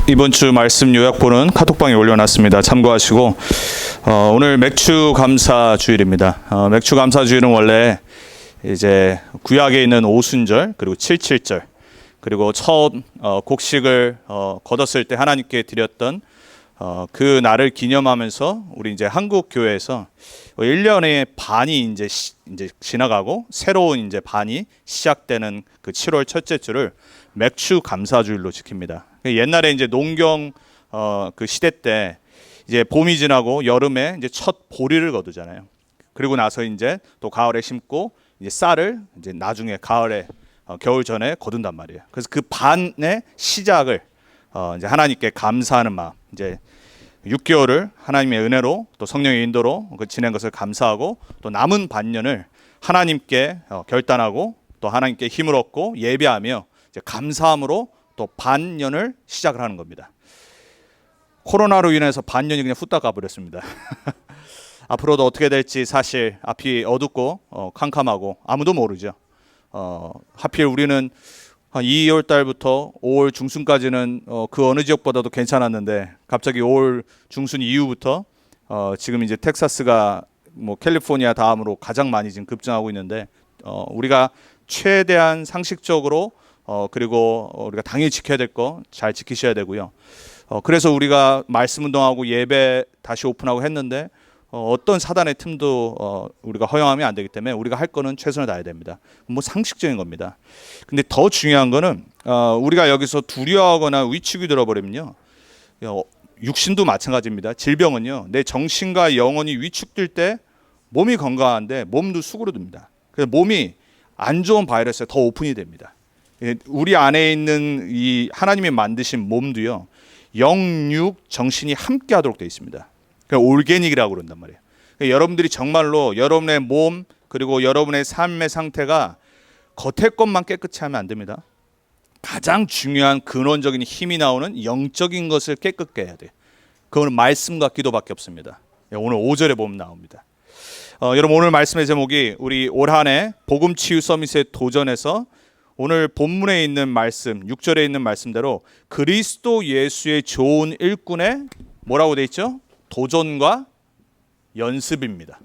이번 주 말씀 요약본은 카톡방에 올려놨습니다. 참고하시고 오늘 맥주 감사 주일입니다. 맥주 감사 주일은 원래 이제 구약에 있는 오순절 그리고 77절 그리고 첫 곡식을 거뒀을 때 하나님께 드렸던 그 날을 기념하면서 우리 이제 한국 교회에서 1년의 반이 이제 지나가고 새로운 이제 반이 시작되는 그 7월 첫째 주를 맥주 감사 주일로 지킵니다. 옛날에 이제 농경 그 시대 때 이제 봄이 지나고 여름에 이제 첫 보리를 거두잖아요. 그리고 나서 이제 또 가을에 심고 이제 쌀을 이제 나중에 가을에 겨울 전에 거둔단 말이에요. 그래서 그 반의 시작을 이제 하나님께 감사하는 마음, 이제 6개월을 하나님의 은혜로 또 성령의 인도로 지낸 것을 감사하고 또 남은 반년을 하나님께 결단하고 또 하나님께 힘을 얻고 예배하며 이제 감사함으로 또 반년을 시작을 하는 겁니다. 코로나로 인해서 반년이 그냥 후딱 가버렸습니다. 앞으로도 어떻게 될지 사실 앞이 어둡고 캄캄하고 아무도 모르죠. 하필 우리는 한 2월 달부터 5월 중순까지는 그 어느 지역보다도 괜찮았는데 갑자기 5월 중순 이후부터 지금 이제 텍사스가 뭐 캘리포니아 다음으로 가장 많이 지금 급증하고 있는데 우리가 최대한 상식적으로 그리고 우리가 당연히 지켜야 될 거 잘 지키셔야 되고요. 그래서 우리가 말씀 운동하고 예배 다시 오픈하고 했는데 어떤 사단의 틈도 우리가 허용하면 안 되기 때문에 우리가 할 거는 최선을 다해야 됩니다. 뭐 상식적인 겁니다. 근데 더 중요한 거는 우리가 여기서 두려워하거나 위축이 들어버리면요, 육신도 마찬가지입니다. 질병은요, 내 정신과 영혼이 위축될 때 몸이 건강한데 몸도 수그러듭니다. 그래서 몸이 안 좋은 바이러스에 더 오픈이 됩니다. 우리 안에 있는 이 하나님이 만드신 몸도요, 영육 정신이 함께 하도록 되어 있습니다. 올게닉이라고 그런단 말이에요. 그러니까 여러분들이 정말로 여러분의 몸 그리고 여러분의 삶의 상태가 겉의 것만 깨끗이 하면 안 됩니다. 가장 중요한 근원적인 힘이 나오는 영적인 것을 깨끗게 해야 돼요. 그건 말씀과 기도밖에 없습니다. 오늘 5절에 보면 나옵니다. 여러분, 오늘 말씀의 제목이 우리 올 한 해 복음치유 서밋의 도전에서 오늘 본문에 있는 말씀 6절에 있는 말씀대로 그리스도 예수의 좋은 일꾼의 뭐라고 돼 있죠? 도전과 연습입니다.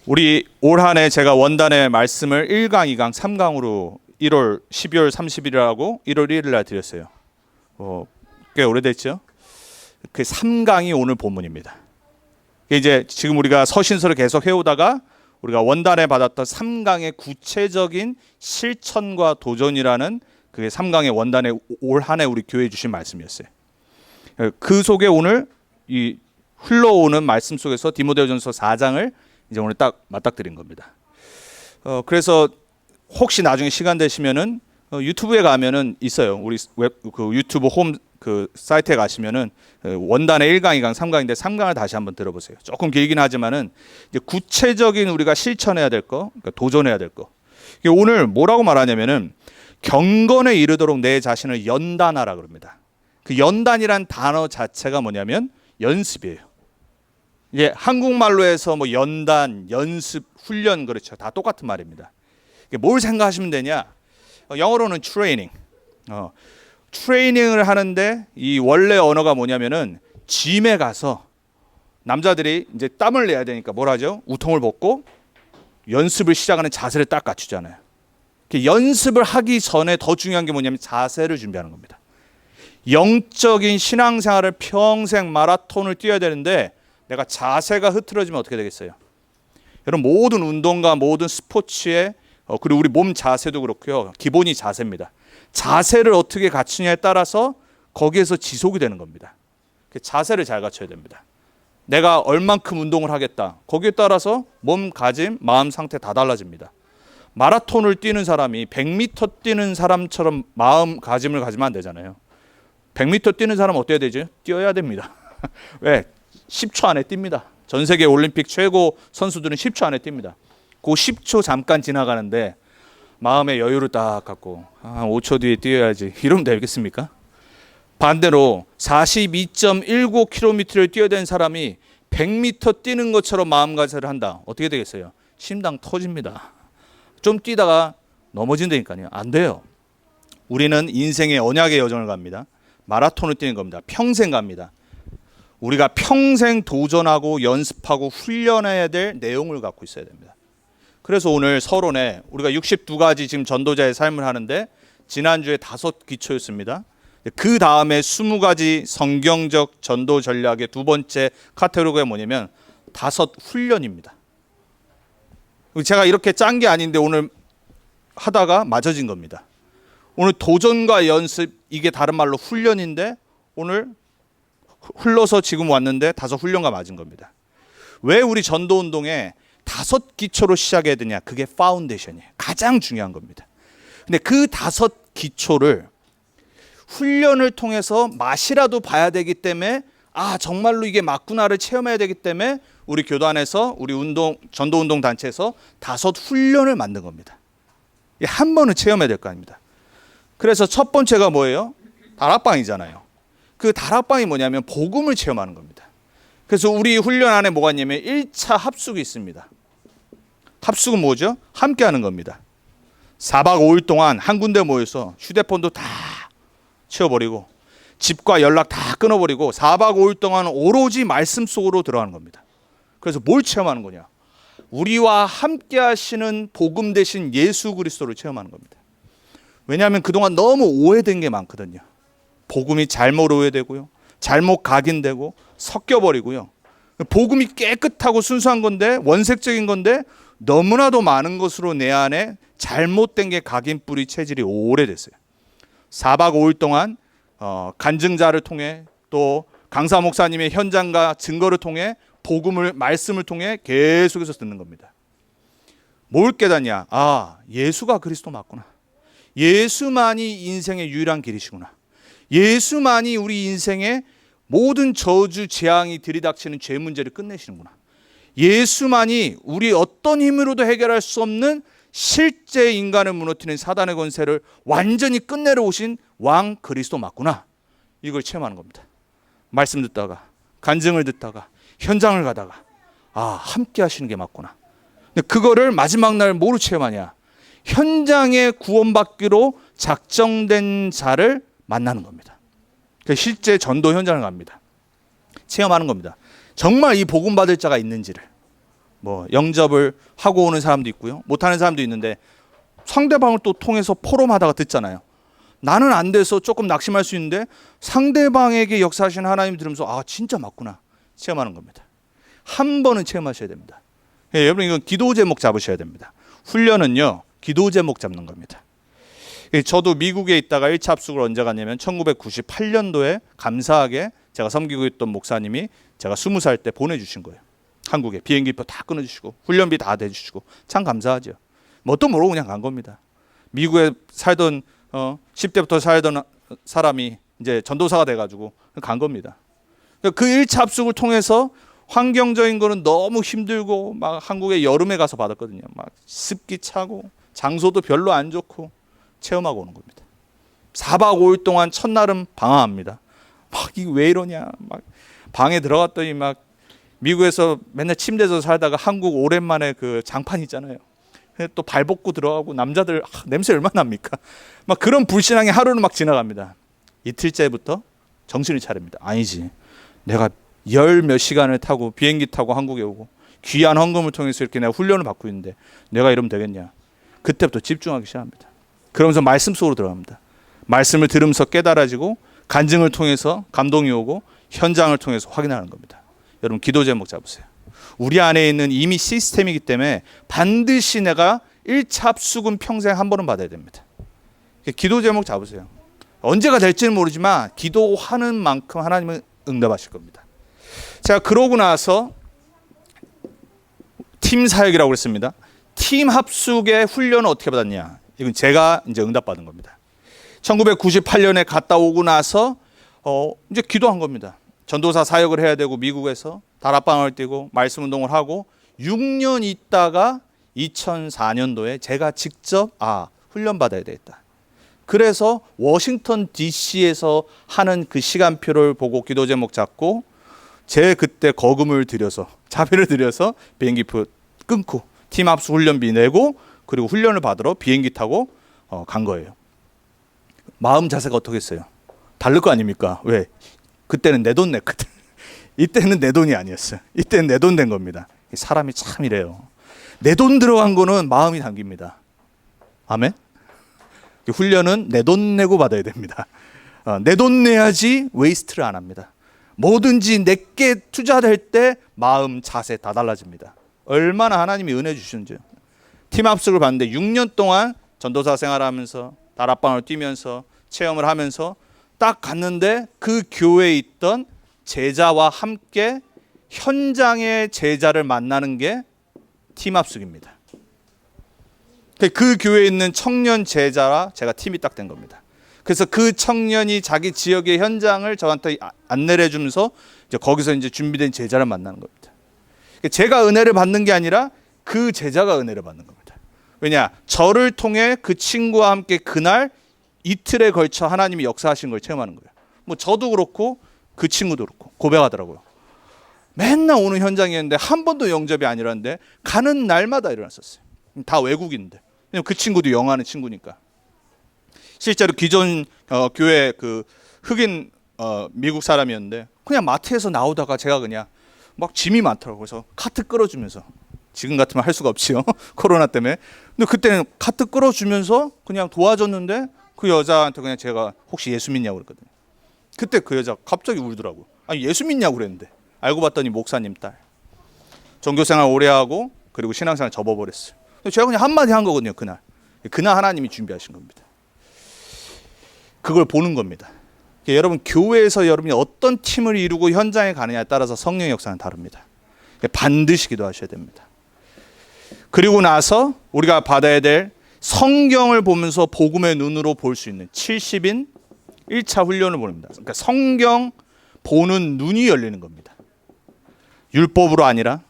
우리 올 한 해 제가 원단의 말씀을 1강, 2강, 3강으로 12월 30일이라고 1월 1일 날 드렸어요. 꽤 오래됐죠? 그 3강이 오늘 본문입니다. 이제 지금 우리가 서신서를 계속 해오다가 우리가 원단에 받았던 3강의 구체적인 실천과 도전이라는 그게 3강의 원단에 올 한 해 우리 교회에 주신 말씀이었어요. 그 속에 오늘 이 흘러오는 말씀 속에서 디모데전서 4장을 이제 오늘 딱 맞닥뜨린 겁니다. 그래서 혹시 나중에 시간 되시면은 유튜브에 가면은 있어요. 우리 그 유튜브 홈 그 사이트에 가시면은 원단의 1강, 2강, 3강인데 3강을 다시 한번 들어보세요. 조금 길긴 하지만은 이제 구체적인 우리가 실천해야 될 거, 그러니까 도전해야 될 거. 이게 오늘 뭐라고 말하냐면은 경건에 이르도록 내 자신을 연단하라 그럽니다. 그 연단이란 단어 자체가 뭐냐면 연습이에요. 이제 한국말로 해서 뭐 연단, 연습, 훈련 그렇죠. 다 똑같은 말입니다. 뭘 생각하시면 되냐? 영어로는 트레이닝. 트레이닝을 하는데 이 원래 언어가 뭐냐면은 짐에 가서 남자들이 이제 땀을 내야 되니까 뭘 하죠? 우통을 벗고 연습을 시작하는 자세를 딱 갖추잖아요. 연습을 하기 전에 더 중요한 게 뭐냐면 자세를 준비하는 겁니다. 영적인 신앙생활을 평생 마라톤을 뛰어야 되는데 내가 자세가 흐트러지면 어떻게 되겠어요? 여러분, 모든 운동과 모든 스포츠에 그리고 우리 몸 자세도 그렇고요. 기본이 자세입니다. 자세를 어떻게 갖추냐에 따라서 거기에서 지속이 되는 겁니다. 자세를 잘 갖춰야 됩니다. 내가 얼만큼 운동을 하겠다. 거기에 따라서 몸가짐, 마음 상태 다 달라집니다. 마라톤을 뛰는 사람이 100m 뛰는 사람처럼 마음가짐을 가지면 안 되잖아요. 100m 뛰는 사람은 어때야 되죠? 뛰어야 됩니다. 왜? 10초 안에 뜁니다. 전 세계 올림픽 최고 선수들은 10초 안에 뜁니다. 그 10초 잠깐 지나가는데 마음의 여유를 딱 갖고 5초 뒤에 뛰어야지 이러면 되겠습니까? 반대로 42.19km를 뛰어야 되는 사람이 100m 뛰는 것처럼 마음가짐을 한다. 어떻게 되겠어요? 심장 터집니다. 좀 뛰다가 넘어진다니까요. 안 돼요. 우리는 인생의 언약의 여정을 갑니다. 마라톤을 뛰는 겁니다. 평생 갑니다. 우리가 평생 도전하고 연습하고 훈련해야 될 내용을 갖고 있어야 됩니다. 그래서 오늘 서론에 우리가 62가지 지금 전도자의 삶을 하는데 지난주에 5기초였습니다. 그 다음에 20가지 성경적 전도 전략의 두 번째 카테고리가 뭐냐면 5 훈련입니다. 제가 이렇게 짠 게 아닌데 오늘 하다가 맞아진 겁니다. 오늘 도전과 연습, 이게 다른 말로 훈련인데 오늘 흘러서 지금 왔는데 5 훈련과 맞은 겁니다. 왜 우리 전도 운동에 5기초로 시작해야 되냐? 그게 파운데이션이에요. 가장 중요한 겁니다. 근데 그 5기초를 훈련을 통해서 맛이라도 봐야 되기 때문에 정말로 이게 맞구나를 체험해야 되기 때문에 우리 교단에서 우리 전도 운동 단체에서 5 훈련을 만든 겁니다. 한 번은 체험해야 될 거 아닙니다. 그래서 첫 번째가 뭐예요? 다락방이잖아요. 그 다락방이 뭐냐면 복음을 체험하는 겁니다. 그래서 우리 훈련 안에 뭐가 있냐면 1차 합숙이 있습니다. 합숙은 뭐죠? 함께 하는 겁니다. 4박 5일 동안 한 군데 모여서 휴대폰도 다 치워버리고 집과 연락 다 끊어버리고 4박 5일 동안 오로지 말씀 속으로 들어가는 겁니다. 그래서 뭘 체험하는 거냐? 우리와 함께 하시는 복음 대신 예수 그리스도를 체험하는 겁니다. 왜냐하면 그동안 너무 오해된 게 많거든요. 복음이 잘못 오해되고요, 잘못 각인되고 섞여버리고요. 복음이 깨끗하고 순수한 건데, 원색적인 건데 너무나도 많은 것으로 내 안에 잘못된 게 각인 뿌리 체질이 오래됐어요. 4박 5일 동안 간증자를 통해 또 강사 목사님의 현장과 증거를 통해 복음을, 말씀을 통해 계속해서 듣는 겁니다. 뭘 깨닫냐? 예수가 그리스도 맞구나. 예수만이 인생의 유일한 길이시구나. 예수만이 우리 인생의 모든 저주, 재앙이 들이닥치는 죄 문제를 끝내시는구나. 예수만이 우리 어떤 힘으로도 해결할 수 없는 실제 인간을 무너뜨리는 사단의 권세를 완전히 끝내러 오신 왕 그리스도 맞구나. 이걸 체험하는 겁니다. 말씀 듣다가, 간증을 듣다가, 현장을 가다가 함께 하시는 게 맞구나. 근데 그거를 마지막 날 뭐로 체험하냐? 현장에 구원받기로 작정된 자를 만나는 겁니다. 실제 전도 현장을 갑니다. 체험하는 겁니다. 정말 이 복음 받을 자가 있는지를. 영접을 하고 오는 사람도 있고요, 못하는 사람도 있는데 상대방을 또 통해서 포럼하다가 듣잖아요. 나는 안 돼서 조금 낙심할 수 있는데 상대방에게 역사하시는 하나님 들으면서 진짜 맞구나 체험하는 겁니다. 한 번은 체험하셔야 됩니다. 여러분, 이건 기도 제목 잡으셔야 됩니다. 훈련은요, 기도 제목 잡는 겁니다. 저도 미국에 있다가 1차 합숙을 언제 갔냐면 1998년도에 감사하게 제가 섬기고 있던 목사님이 제가 20살 때 보내주신 거예요. 한국에 비행기표 다 끊어주시고 훈련비 다 대주시고 참 감사하죠. 뭣도 모르고 그냥 간 겁니다. 미국에 살던 10대부터 살던 사람이 이제 전도사가 돼가지고 간 겁니다. 그 1차 합숙을 통해서 환경적인 거는 너무 힘들고 막 한국에 여름에 가서 받았거든요. 막 습기 차고 장소도 별로 안 좋고 체험하고 오는 겁니다. 4박 5일 동안 첫날은 방황합니다. 이게 왜 이러냐. 막 방에 들어갔더니 막 미국에서 맨날 침대에서 살다가 한국 오랜만에 그 장판 있잖아요. 또 발 벗고 들어가고 남자들 냄새 얼마나 납니까? 막 그런 불신앙의 하루는 막 지나갑니다. 이틀째부터 정신을 차립니다. 아니지, 내가 10몇 시간을 타고 비행기 타고 한국에 오고 귀한 헌금을 통해서 이렇게 내가 훈련을 받고 있는데 내가 이러면 되겠냐. 그때부터 집중하기 시작합니다. 그러면서 말씀 속으로 들어갑니다. 말씀을 들으면서 깨달아지고 간증을 통해서 감동이 오고 현장을 통해서 확인하는 겁니다. 여러분, 기도 제목 잡으세요. 우리 안에 있는 이미 시스템이기 때문에 반드시 내가 1차 합숙은 평생 한 번은 받아야 됩니다. 기도 제목 잡으세요. 언제가 될지는 모르지만 기도하는 만큼 하나님은 응답하실 겁니다. 자, 그러고 나서 팀 사역이라고 그랬습니다. 팀 합숙의 훈련은 어떻게 받았냐? 이건 제가 이제 응답받은 겁니다. 1998년에 갔다 오고 나서 이제 기도한 겁니다. 전도사 사역을 해야 되고 미국에서 다락방을 뛰고 말씀 운동을 하고 6년 있다가 2004년도에 제가 직접 훈련 받아야 되겠다. 그래서 워싱턴 DC에서 하는 그 시간표를 보고 기도 제목 잡고 제 그때 거금을 들여서 자비를 들여서 비행기표 끊고 팀 합숙 훈련비 내고 그리고 훈련을 받으러 비행기 타고 간 거예요. 마음 자세가 어떻겠어요? 다를 거 아닙니까? 왜? 그때는 내 돈 냈거든. 이때는 내 돈이 아니었어요. 이때는 내 돈 된 겁니다. 사람이 참 이래요. 내 돈 들어간 거는 마음이 담깁니다. 아멘? 훈련은 내 돈 내고 받아야 됩니다. 내 돈 내야지 웨이스트를 안 합니다. 뭐든지 내게 투자될 때 마음 자세 다 달라집니다. 얼마나 하나님이 은혜 주시는지요. 팀 합숙을 봤는데 6년 동안 전도사 생활하면서 다락방을 뛰면서 체험을 하면서 딱 갔는데 그 교회에 있던 제자와 함께 현장의 제자를 만나는 게 팀 합숙입니다. 그 교회에 있는 청년 제자와 제가 팀이 딱 된 겁니다. 그래서 그 청년이 자기 지역의 현장을 저한테 안내를 해주면서 이제 거기서 이제 준비된 제자를 만나는 겁니다. 제가 은혜를 받는 게 아니라 그 제자가 은혜를 받는 겁니다. 왜냐? 저를 통해 그 친구와 함께 그날 이틀에 걸쳐 하나님이 역사하신 걸 체험하는 거예요. 뭐 저도 그렇고 그 친구도 그렇고 고백하더라고요. 맨날 오는 현장이었는데 한 번도 영접이 아니라는데 가는 날마다 일어났었어요. 다 외국인들. 왜냐면 그 친구도 영어하는 친구니까. 실제로 기존 교회 그 흑인 미국 사람이었는데 그냥 마트에서 나오다가 제가 그냥 막 짐이 많더라고요. 그래서 카트 끌어주면서, 지금 같으면 할 수가 없지요. 코로나 때문에. 근데 그때는 카트 끌어주면서 그냥 도와줬는데 그 여자한테 그냥 제가 혹시 예수 믿냐고 그랬거든요. 그때 그 여자 갑자기 울더라고요. 아니 예수 믿냐고 그랬는데 알고 봤더니 목사님 딸. 종교생활 오래 하고 그리고 신앙생활 접어버렸어요. 제가 그냥 한마디 한 거거든요. 그날 하나님이 준비하신 겁니다. 그걸 보는 겁니다. 여러분 교회에서 여러분이 어떤 팀을 이루고 현장에 가느냐에 따라서 성령의 역사는 다릅니다. 반드시 기도하셔야 됩니다. 그리고 나서 우리가 받아야 될 성경을 보면서 복음의 눈으로 볼 수 있는 70인 1차 훈련을 보냅니다. 그러니까 성경 보는 눈이 열리는 겁니다. 율법으로 아니라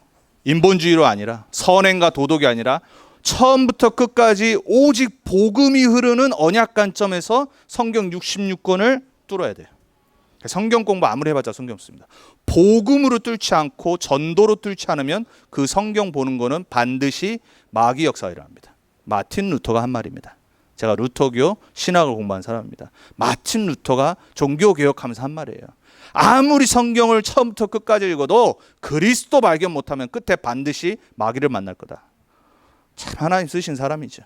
인본주의로 아니라 선행과 도덕이 아니라 처음부터 끝까지 오직 복음이 흐르는 언약 관점에서 성경 66권을 뚫어야 돼요. 성경 공부 아무리 해봤자 성경 없습니다. 복음으로 뚫지 않고 전도로 뚫지 않으면 그 성경 보는 거는 반드시 마귀 역사가 일어납니다. 마틴 루터가 한 말입니다. 제가 루터교 신학을 공부한 사람입니다. 마틴 루터가 종교개혁하면서 한 말이에요. 아무리 성경을 처음부터 끝까지 읽어도 그리스도 발견 못하면 끝에 반드시 마귀를 만날 거다. 참 하나님 쓰신 사람이죠.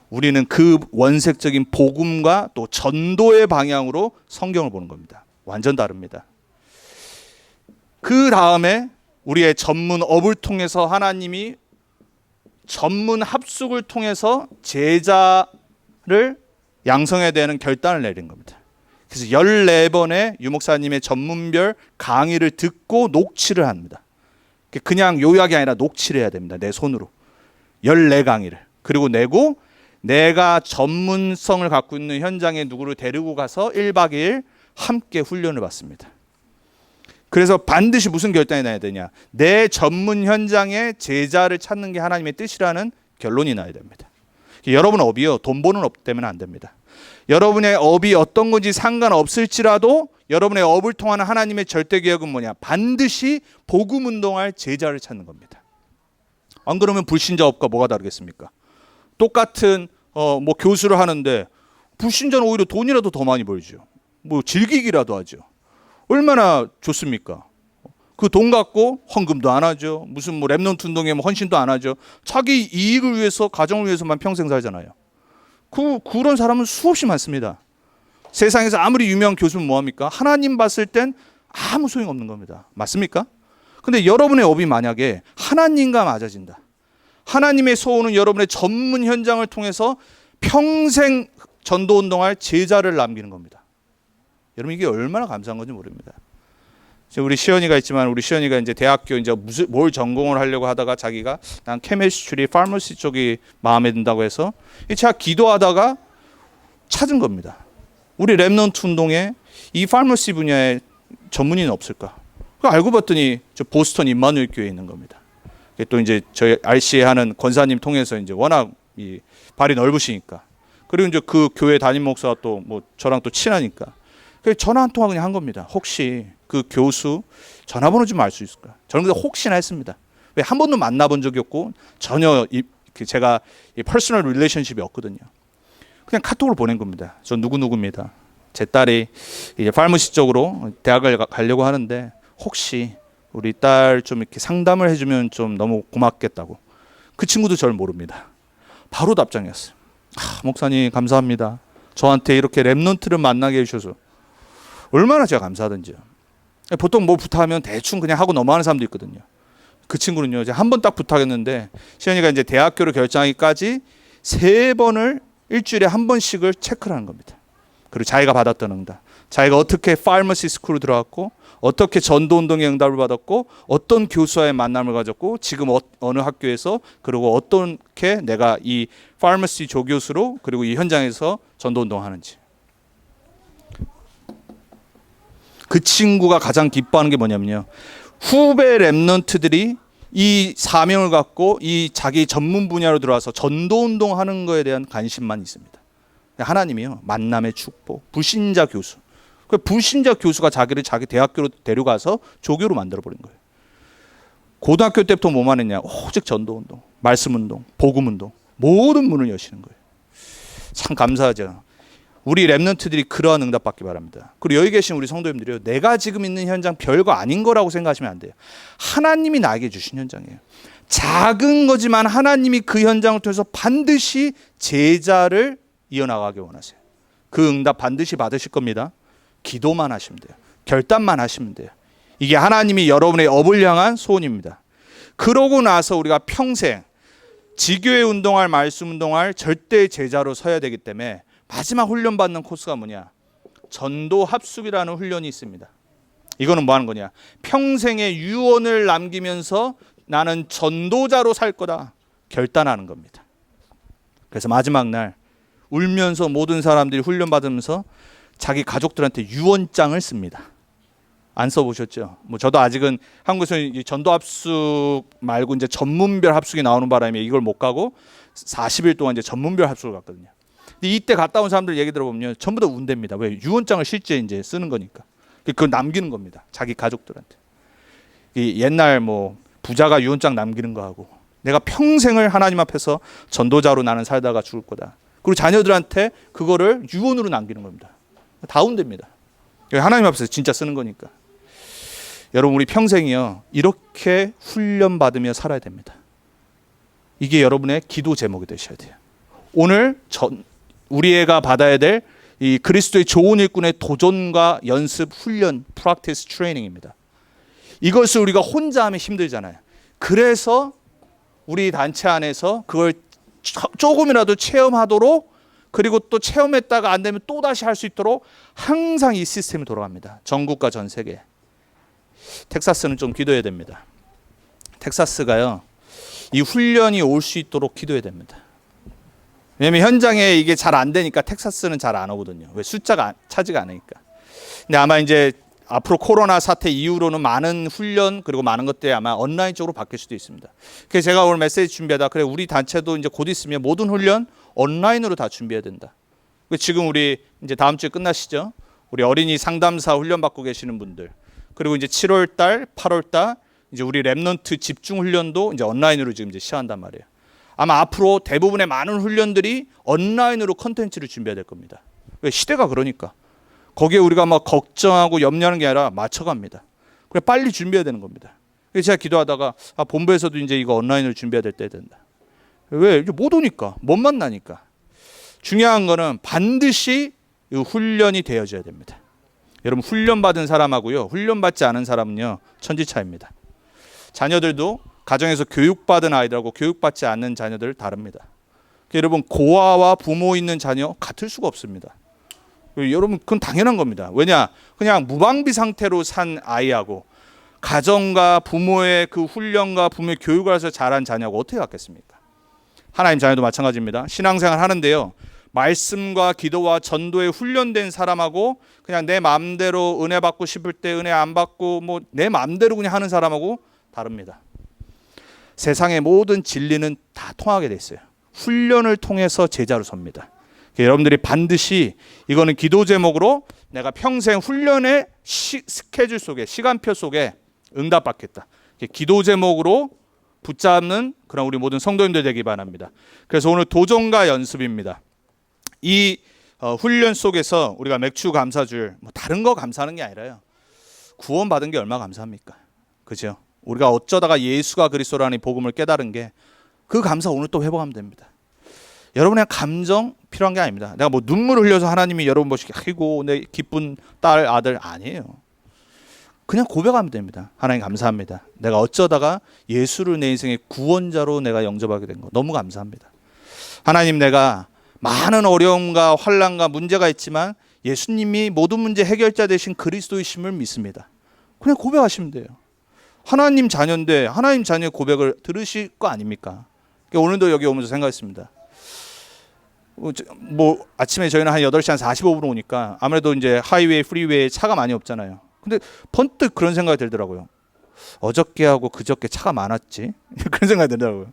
우리는 그 원색적인 복음과 또 전도의 방향으로 성경을 보는 겁니다. 완전 다릅니다. 그 다음에 우리의 전문 업을 통해서 하나님이 전문 합숙을 통해서 제자를 양성해야 되는 결단을 내린 겁니다. 그래서 14번의 유목사님의 전문별 강의를 듣고 녹취를 합니다. 그냥 요약이 아니라 녹취를 해야 됩니다. 내 손으로. 14강의를. 그리고 내고 내가 전문성을 갖고 있는 현장에 누구를 데리고 가서 1박 2일 함께 훈련을 받습니다. 그래서 반드시 무슨 결단이 나야 되냐? 내 전문 현장에 제자를 찾는 게 하나님의 뜻이라는 결론이 나야 됩니다. 여러분 업이요, 돈 버는 업 때문에 안 됩니다. 여러분의 업이 어떤 건지 상관없을지라도 여러분의 업을 통하는 하나님의 절대 계획은 뭐냐? 반드시 복음 운동할 제자를 찾는 겁니다. 안 그러면 불신자 업과 뭐가 다르겠습니까? 똑같은 뭐 교수를 하는데 불신자는 오히려 돈이라도 더 많이 벌죠. 뭐 즐기기라도 하죠. 얼마나 좋습니까? 그 돈 갖고 헌금도 안 하죠. 무슨 뭐 렘넌트 운동에 뭐 헌신도 안 하죠. 자기 이익을 위해서, 가정을 위해서만 평생 살잖아요. 그런 사람은 수없이 많습니다. 세상에서 아무리 유명한 교수는 뭐합니까? 하나님 봤을 땐 아무 소용없는 겁니다. 맞습니까? 근데 여러분의 업이 만약에 하나님과 맞아진다. 하나님의 소원은 여러분의 전문 현장을 통해서 평생 전도운동할 제자를 남기는 겁니다. 여러분 이게 얼마나 감사한 건지 모릅니다. 우리 시연이가 있지만 우리 시연이가 이제 대학교 이제 뭘 전공을 하려고 하다가 자기가 난 케미스트리, 파머시 쪽이 마음에 든다고 해서 제가 기도하다가 찾은 겁니다. 우리 렘넌트 운동에 이 파머시 분야에 전문의는 없을까? 알고 봤더니 저 보스턴 임마누엘 교회에 있는 겁니다. 또 이제 저희 RC에 하는 권사님 통해서 이제 워낙 이 발이 넓으시니까 그리고 이제 그 교회 담임 목사가 또 뭐 저랑 또 친하니까 그래서 전화 한 통화 그냥 한 겁니다. 혹시 그 교수 전화번호 좀 알 수 있을까? 저는 그냥 혹시나 했습니다. 왜 한 번도 만나본 적이 없고 전혀 제가 이 퍼스널 릴레이션십이 없거든요. 그냥 카톡을 보낸 겁니다. 저 누구누구입니다. 제 딸이 이제 파머시 쪽으로 대학을 가려고 하는데 혹시 우리 딸 좀 이렇게 상담을 해주면 좀 너무 고맙겠다고. 그 친구도 저를 모릅니다. 바로 답장이었어요. 목사님 감사합니다. 저한테 이렇게 랩넌트를 만나게 해주셔서 얼마나 제가 감사하던지요. 보통 뭐 부탁하면 대충 그냥 하고 넘어가는 사람도 있거든요. 그 친구는요, 이제 한 번 딱 부탁했는데 시연이가 이제 대학교를 결정하기까지 3번을 일주일에 한 번씩을 체크를 하는 겁니다. 그리고 자기가 받았던 응답, 자기가 어떻게 파머시 스쿨을 들어갔고, 어떻게 전도운동의 응답을 받았고, 어떤 교수와의 만남을 가졌고, 지금 어느 학교에서, 그리고 어떻게 내가 이 파머시 조교수로 그리고 이 현장에서 전도운동하는지. 그 친구가 가장 기뻐하는 게 뭐냐면요, 후배 랩넌트들이 이 사명을 갖고 이 자기 전문 분야로 들어와서 전도운동하는 거에 대한 관심만 있습니다. 하나님이요, 만남의 축복, 불신자 교수. 그 불신자 교수가 자기를 자기 대학교로 데려가서 조교로 만들어버린 거예요. 고등학교 때부터 뭐만 했냐, 오직 전도운동, 말씀운동, 복음운동, 모든 문을 여시는 거예요. 참 감사하죠. 우리 랩넌트들이 그러한 응답 받기 바랍니다. 그리고 여기 계신 우리 성도님들이요, 내가 지금 있는 현장 별거 아닌 거라고 생각하시면 안 돼요. 하나님이 나에게 주신 현장이에요. 작은 거지만 하나님이 그 현장을 통해서 반드시 제자를 이어나가게 원하세요. 그 응답 반드시 받으실 겁니다. 기도만 하시면 돼요. 결단만 하시면 돼요. 이게 하나님이 여러분의 업을 향한 소원입니다. 그러고 나서 우리가 평생 지교회 운동할, 말씀 운동할 절대 제자로 서야 되기 때문에 마지막 훈련 받는 코스가 뭐냐? 전도 합숙이라는 훈련이 있습니다. 이거는 뭐 하는 거냐? 평생의 유언을 남기면서 나는 전도자로 살 거다 결단하는 겁니다. 그래서 마지막 날 울면서 모든 사람들이 훈련 받으면서 자기 가족들한테 유언장을 씁니다. 안 써보셨죠? 뭐 저도 아직은 한국에서 전도 합숙 말고 이제 전문별 합숙이 나오는 바람에 이걸 못 가고 40일 동안 이제 전문별 합숙을 갔거든요. 근데 이때 갔다 온 사람들 얘기 들어보면 전부 다 운대입니다. 왜? 유언장을 실제 이제 쓰는 거니까. 그걸 남기는 겁니다. 자기 가족들한테. 옛날 뭐 부자가 유언장 남기는 거하고 내가 평생을 하나님 앞에서 전도자로 나는 살다가 죽을 거다. 그리고 자녀들한테 그거를 유언으로 남기는 겁니다. 다 운대입니다. 하나님 앞에서 진짜 쓰는 거니까. 여러분 우리 평생이요 이렇게 훈련받으며 살아야 됩니다. 이게 여러분의 기도 제목이 되셔야 돼요. 오늘 우리 애가 받아야 될 이 그리스도의 좋은 일꾼의 도전과 연습 훈련 practice training입니다. 이것을 우리가 혼자 하면 힘들잖아요. 그래서 우리 단체 안에서 그걸 조금이라도 체험하도록, 그리고 또 체험했다가 안 되면 또 다시 할 수 있도록 항상 이 시스템이 돌아갑니다. 전국과 전 세계. 텍사스는 좀 기도해야 됩니다. 텍사스가요 이 훈련이 올 수 있도록 기도해야 됩니다. 왜냐하면 현장에 이게 잘 안 되니까 텍사스는 잘 안 오거든요. 왜? 숫자가 차지가 않으니까. 근데 아마 이제 앞으로 코로나 사태 이후로는 많은 훈련 그리고 많은 것들이 아마 온라인 쪽으로 바뀔 수도 있습니다. 그래서 제가 오늘 메시지 준비하다 그래 우리 단체도 이제 곧 있으면 모든 훈련 온라인으로 다 준비해야 된다. 지금 우리 이제 다음 주에 끝나시죠? 우리 어린이 상담사 훈련 받고 계시는 분들, 그리고 이제 7월 달, 8월 달 이제 우리 랩넌트 집중 훈련도 이제 온라인으로 지금 이제 시작한단 말이에요. 아마 앞으로 대부분의 많은 훈련들이 온라인으로 컨텐츠를 준비해야 될 겁니다. 왜? 시대가 그러니까. 거기에 우리가 막 걱정하고 염려하는 게 아니라 맞춰갑니다. 그래 빨리 준비해야 되는 겁니다. 그래서 제가 기도하다가 본부에서도 이제 이거 온라인으로 준비해야 될 때 된다. 왜? 못 오니까, 못 만나니까. 중요한 거는 반드시 이 훈련이 되어져야 됩니다. 여러분 훈련 받은 사람하고요 훈련 받지 않은 사람은요 천지차이입니다. 자녀들도 가정에서 교육받은 아이들하고 교육받지 않는 자녀들 다릅니다. 여러분 고아와 부모 있는 자녀 같을 수가 없습니다. 여러분 그건 당연한 겁니다. 왜냐? 그냥 무방비 상태로 산 아이하고 가정과 부모의 그 훈련과 부모의 교육을 해서 자란 자녀하고 어떻게 같겠습니까? 하나님 자녀도 마찬가지입니다. 신앙생활 하는데요 말씀과 기도와 전도에 훈련된 사람하고 그냥 내 마음대로 은혜 받고 싶을 때 은혜 안 받고 뭐 내 마음대로 그냥 하는 사람하고 다릅니다. 세상의 모든 진리는 다 통하게 돼 있어요. 훈련을 통해서 제자로 섭니다. 여러분들이 반드시 이거는 기도 제목으로 내가 평생 훈련의 스케줄 속에 시간표 속에 응답받겠다. 기도 제목으로 붙잡는 그런 우리 모든 성도님들 되기 바랍니다. 그래서 오늘 도전과 연습입니다. 이 훈련 속에서 우리가 맥주 감사주일, 뭐 다른 거 감사하는 게 아니라요, 구원받은 게 얼마나 감사합니까? 그죠? 우리가 어쩌다가 예수가 그리스도라는 이 복음을 깨달은 게, 그 감사 오늘 또 회복하면 됩니다. 여러분의 감정 필요한 게 아닙니다. 내가 뭐 눈물 흘려서 하나님이 여러분 보시기 아이고 내 기쁜 딸 아들, 아니에요. 그냥 고백하면 됩니다. 하나님 감사합니다. 내가 어쩌다가 예수를 내 인생의 구원자로 내가 영접하게 된 거 너무 감사합니다. 하나님, 내가 많은 어려움과 환난과 문제가 있지만 예수님이 모든 문제 해결자 되신 그리스도이심을 믿습니다. 그냥 고백하시면 돼요. 하나님 자녀인데 하나님 자녀의 고백을 들으실 거 아닙니까? 오늘도 여기 오면서 생각했습니다. 뭐 아침에 저희는 한 8시 한 45분 오니까 아무래도 이제 하이웨이, 프리웨이에 차가 많이 없잖아요. 근데 번뜩 그런 생각이 들더라고요. 어저께하고 그저께 차가 많았지? 그런 생각이 들더라고요.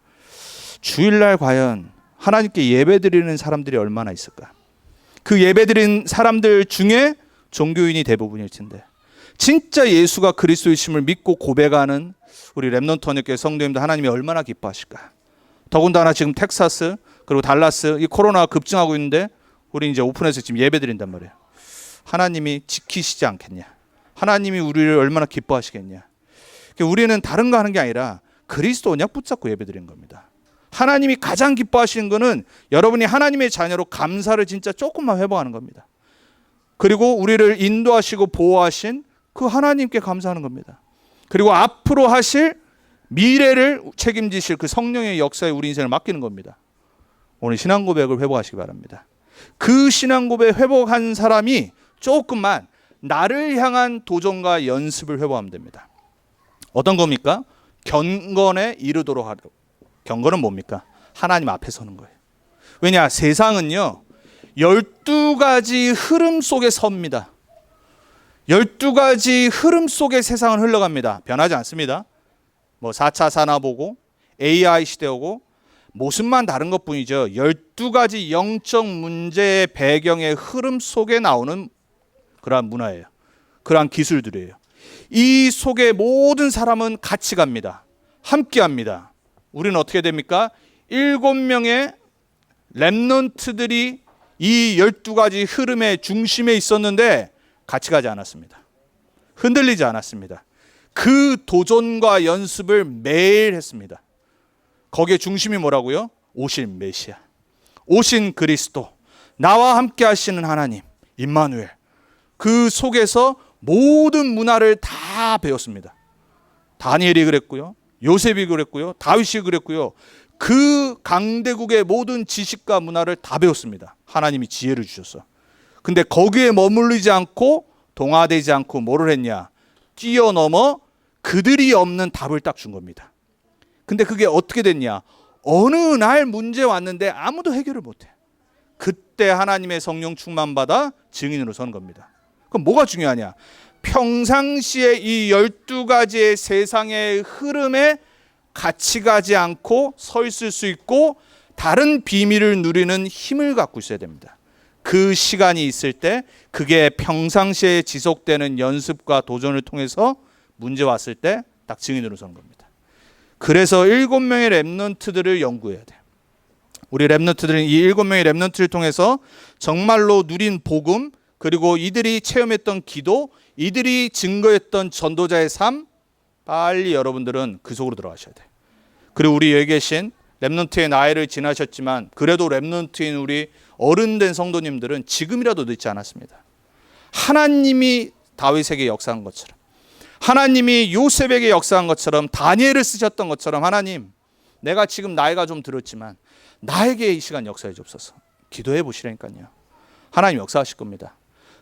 주일날 과연 하나님께 예배드리는 사람들이 얼마나 있을까? 그 예배드리는 사람들 중에 종교인이 대부분일 텐데, 진짜 예수가 그리스도이심을 믿고 고백하는 우리 렘넌트 언약교회 성도님들 하나님이 얼마나 기뻐하실까? 더군다나 지금 텍사스 그리고 달라스 이 코로나가 급증하고 있는데 우리 이제 오픈해서 지금 예배드린단 말이에요. 하나님이 지키시지 않겠냐? 하나님이 우리를 얼마나 기뻐하시겠냐? 우리는 다른 거 하는 게 아니라 그리스도 언약 붙잡고 예배드리는 겁니다. 하나님이 가장 기뻐하시는 거는 여러분이 하나님의 자녀로 감사를 진짜 조금만 회복하는 겁니다. 그리고 우리를 인도하시고 보호하신 그 하나님께 감사하는 겁니다. 그리고 앞으로 하실 미래를 책임지실 그 성령의 역사에 우리 인생을 맡기는 겁니다. 오늘 신앙 고백을 회복하시기 바랍니다. 그 신앙 고백 회복한 사람이 조금만 나를 향한 도전과 연습을 회복하면 됩니다. 어떤 겁니까? 경건에 이르도록 하도록. 경건은 뭡니까? 하나님 앞에 서는 거예요. 왜냐? 세상은요 12가지 흐름 속에 섭니다. 12가지 흐름 속에 세상은 흘러갑니다. 변하지 않습니다. 뭐 4차 산업오고 AI 시대오고 모습만 다른 것뿐이죠. 12가지 영적 문제의 배경의 흐름 속에 나오는 그러한 문화예요. 그러한 기술들이에요. 이 속에 모든 사람은 같이 갑니다. 함께 합니다. 우리는 어떻게 됩니까? 7명의 렘넌트들이 이 12가지 흐름의 중심에 있었는데 같이 가지 않았습니다. 흔들리지 않았습니다. 그 도전과 연습을 매일 했습니다. 거기에 중심이 뭐라고요? 오신 메시아, 오신 그리스도, 나와 함께 하시는 하나님 임마누엘. 그 속에서 모든 문화를 다 배웠습니다. 다니엘이 그랬고요, 요셉이 그랬고요, 다윗이 그랬고요. 그 강대국의 모든 지식과 문화를 다 배웠습니다. 하나님이 지혜를 주셔서. 근데 거기에 머물리지 않고 동화되지 않고 뭐를 했냐? 뛰어넘어 그들이 없는 답을 딱 준 겁니다. 근데 그게 어떻게 됐냐? 어느 날 문제 왔는데 아무도 해결을 못해. 그때 하나님의 성령 충만받아 증인으로 선 겁니다. 그럼 뭐가 중요하냐? 평상시에 이 12가지의 세상의 흐름에 같이 가지 않고 서 있을 수 있고 다른 비밀을 누리는 힘을 갖고 있어야 됩니다. 그 시간이 있을 때 그게 평상시에 지속되는 연습과 도전을 통해서 문제 왔을 때 딱 증인으로 서는 겁니다. 그래서 7명의 렘넌트들을 연구해야 돼요. 우리 렘넌트들은 이 7명의 렘넌트를 통해서 정말로 누린 복음, 그리고 이들이 체험했던 기도, 이들이 증거했던 전도자의 삶, 빨리 여러분들은 그 속으로 들어가셔야 돼요. 그리고 우리 여기 계신 렘넌트의 나이를 지나셨지만 그래도 렘넌트인 우리 어른된 성도님들은 지금이라도 늦지 않았습니다. 하나님이 다윗에게 역사한 것처럼, 하나님이 요셉에게 역사한 것처럼, 다니엘을 쓰셨던 것처럼, 하나님 내가 지금 나이가 좀 들었지만 나에게 이 시간 역사해 주옵소서. 기도해 보시라니까요. 하나님 역사하실 겁니다.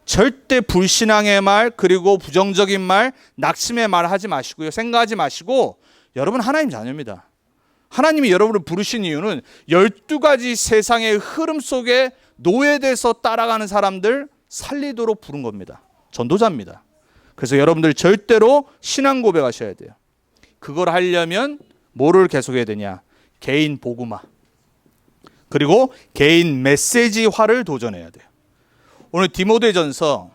절대 불신앙의 말, 그리고 부정적인 말, 낙심의 말 하지 마시고요. 생각하지 마시고, 여러분 하나님 자녀입니다. 하나님이 여러분을 부르신 이유는 12가지 세상의 흐름 속에 노예돼서 따라가는 사람들 살리도록 부른 겁니다. 전도자입니다. 그래서 여러분들 절대로 신앙 고백하셔야 돼요. 그걸 하려면 뭐를 계속해야 되냐? 개인 복음화, 그리고 개인 메시지화를 도전해야 돼요. 오늘 디모데전서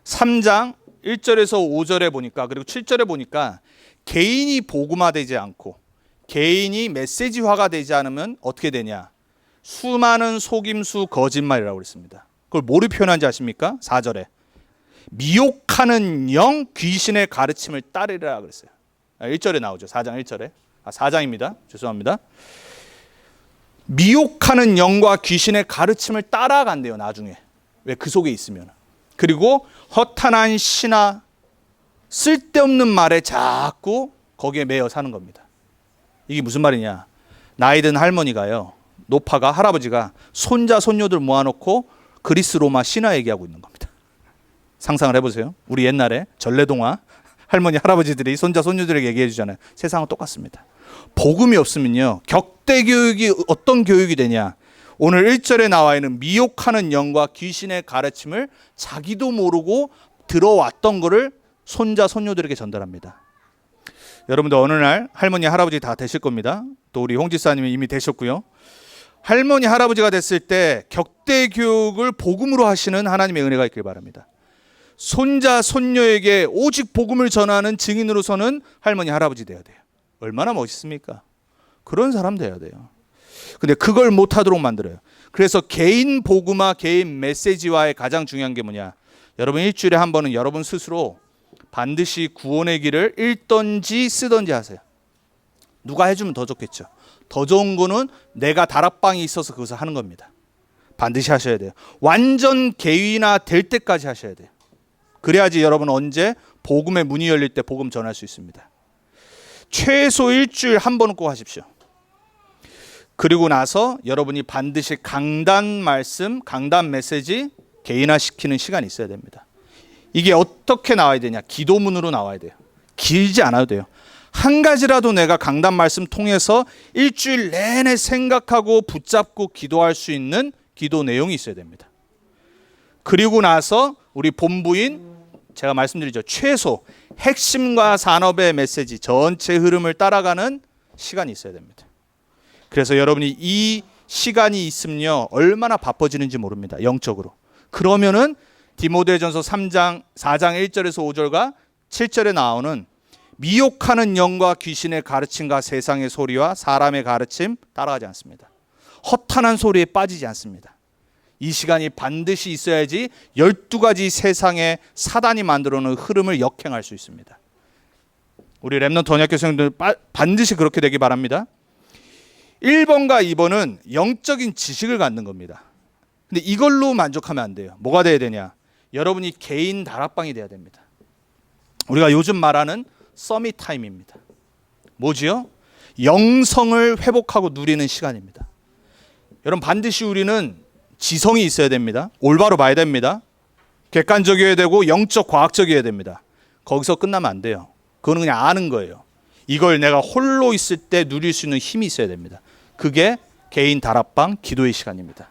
3장 1절에서 5절에 보니까, 그리고 7절에 보니까 개인이 복음화되지 않고 개인이 메시지화가 되지 않으면 어떻게 되냐? 수많은 속임수 거짓말이라고 그랬습니다. 그걸 뭐로 표현한지 아십니까? 4절에 미혹하는 영 귀신의 가르침을 따르라 그랬어요. 1절에 나오죠. 4장 1절에. 4장입니다. 죄송합니다. 미혹하는 영과 귀신의 가르침을 따라간대요. 나중에. 왜? 그 속에 있으면. 그리고 허탄한 시나 쓸데없는 말에 자꾸 거기에 매여 사는 겁니다. 이게 무슨 말이냐? 나이 든 할머니가요, 노파가, 할아버지가 손자 손녀들 모아놓고 그리스 로마 신화 얘기하고 있는 겁니다. 상상을 해보세요. 우리 옛날에 전래동화 할머니 할아버지들이 손자 손녀들에게 얘기해 주잖아요. 세상은 똑같습니다. 복음이 없으면요, 격대 교육이 어떤 교육이 되냐? 오늘 1절에 나와 있는 미혹하는 영과 귀신의 가르침을 자기도 모르고 들어왔던 거를 손자 손녀들에게 전달합니다. 여러분들 어느 날 할머니 할아버지 다 되실 겁니다. 또 우리 홍 지사님이 이미 되셨고요. 할머니 할아버지가 됐을 때 격대 교육을 복음으로 하시는 하나님의 은혜가 있길 바랍니다. 손자 손녀에게 오직 복음을 전하는 증인으로서는 할머니 할아버지 돼야 돼요. 얼마나 멋있습니까? 그런 사람 돼야 돼요. 근데 그걸 못하도록 만들어요. 그래서 개인 복음화, 개인 메시지화의 가장 중요한 게 뭐냐? 여러분 일주일에 한 번은 여러분 스스로 반드시 구원의 길을 읽던지 쓰던지 하세요. 누가 해주면 더 좋겠죠. 더 좋은 거는 내가 다락방이 있어서 그것을 하는 겁니다. 반드시 하셔야 돼요. 완전 개인화 될 때까지 하셔야 돼요. 그래야지 여러분 언제 복음의 문이 열릴 때 복음 전할 수 있습니다. 최소 일주일 한 번은 꼭 하십시오. 그리고 나서 여러분이 반드시 강단 말씀, 강단 메시지 개인화시키는 시간이 있어야 됩니다. 이게 어떻게 나와야 되냐? 기도문으로 나와야 돼요. 길지 않아도 돼요. 한 가지라도 내가 강단 말씀 통해서 일주일 내내 생각하고 붙잡고 기도할 수 있는 기도 내용이 있어야 됩니다. 그리고 나서 우리 본부인 제가 말씀드리죠. 최소 핵심과 산업의 메시지 전체 흐름을 따라가는 시간이 있어야 됩니다. 그래서 여러분이 이 시간이 있으면요, 얼마나 바빠지는지 모릅니다. 영적으로. 그러면은 디모데전서 4장 1절에서 5절과 7절에 나오는 미혹하는 영과 귀신의 가르침과 세상의 소리와 사람의 가르침 따라가지 않습니다. 허탄한 소리에 빠지지 않습니다. 이 시간이 반드시 있어야지 12가지 세상의 사단이 만들어 놓은 흐름을 역행할 수 있습니다. 우리 렘넌트 언약교 성도들 반드시 그렇게 되기 바랍니다. 1번과 2번은 영적인 지식을 갖는 겁니다. 근데 이걸로 만족하면 안 돼요. 뭐가 돼야 되냐? 여러분이 개인 다락방이 돼야 됩니다. 우리가 요즘 말하는 서밋 타임입니다. 뭐지요? 영성을 회복하고 누리는 시간입니다. 여러분 반드시 우리는 지성이 있어야 됩니다. 올바로 봐야 됩니다. 객관적이어야 되고 영적 과학적이어야 됩니다. 거기서 끝나면 안 돼요. 그거는 그냥 아는 거예요. 이걸 내가 홀로 있을 때 누릴 수 있는 힘이 있어야 됩니다. 그게 개인 다락방 기도의 시간입니다.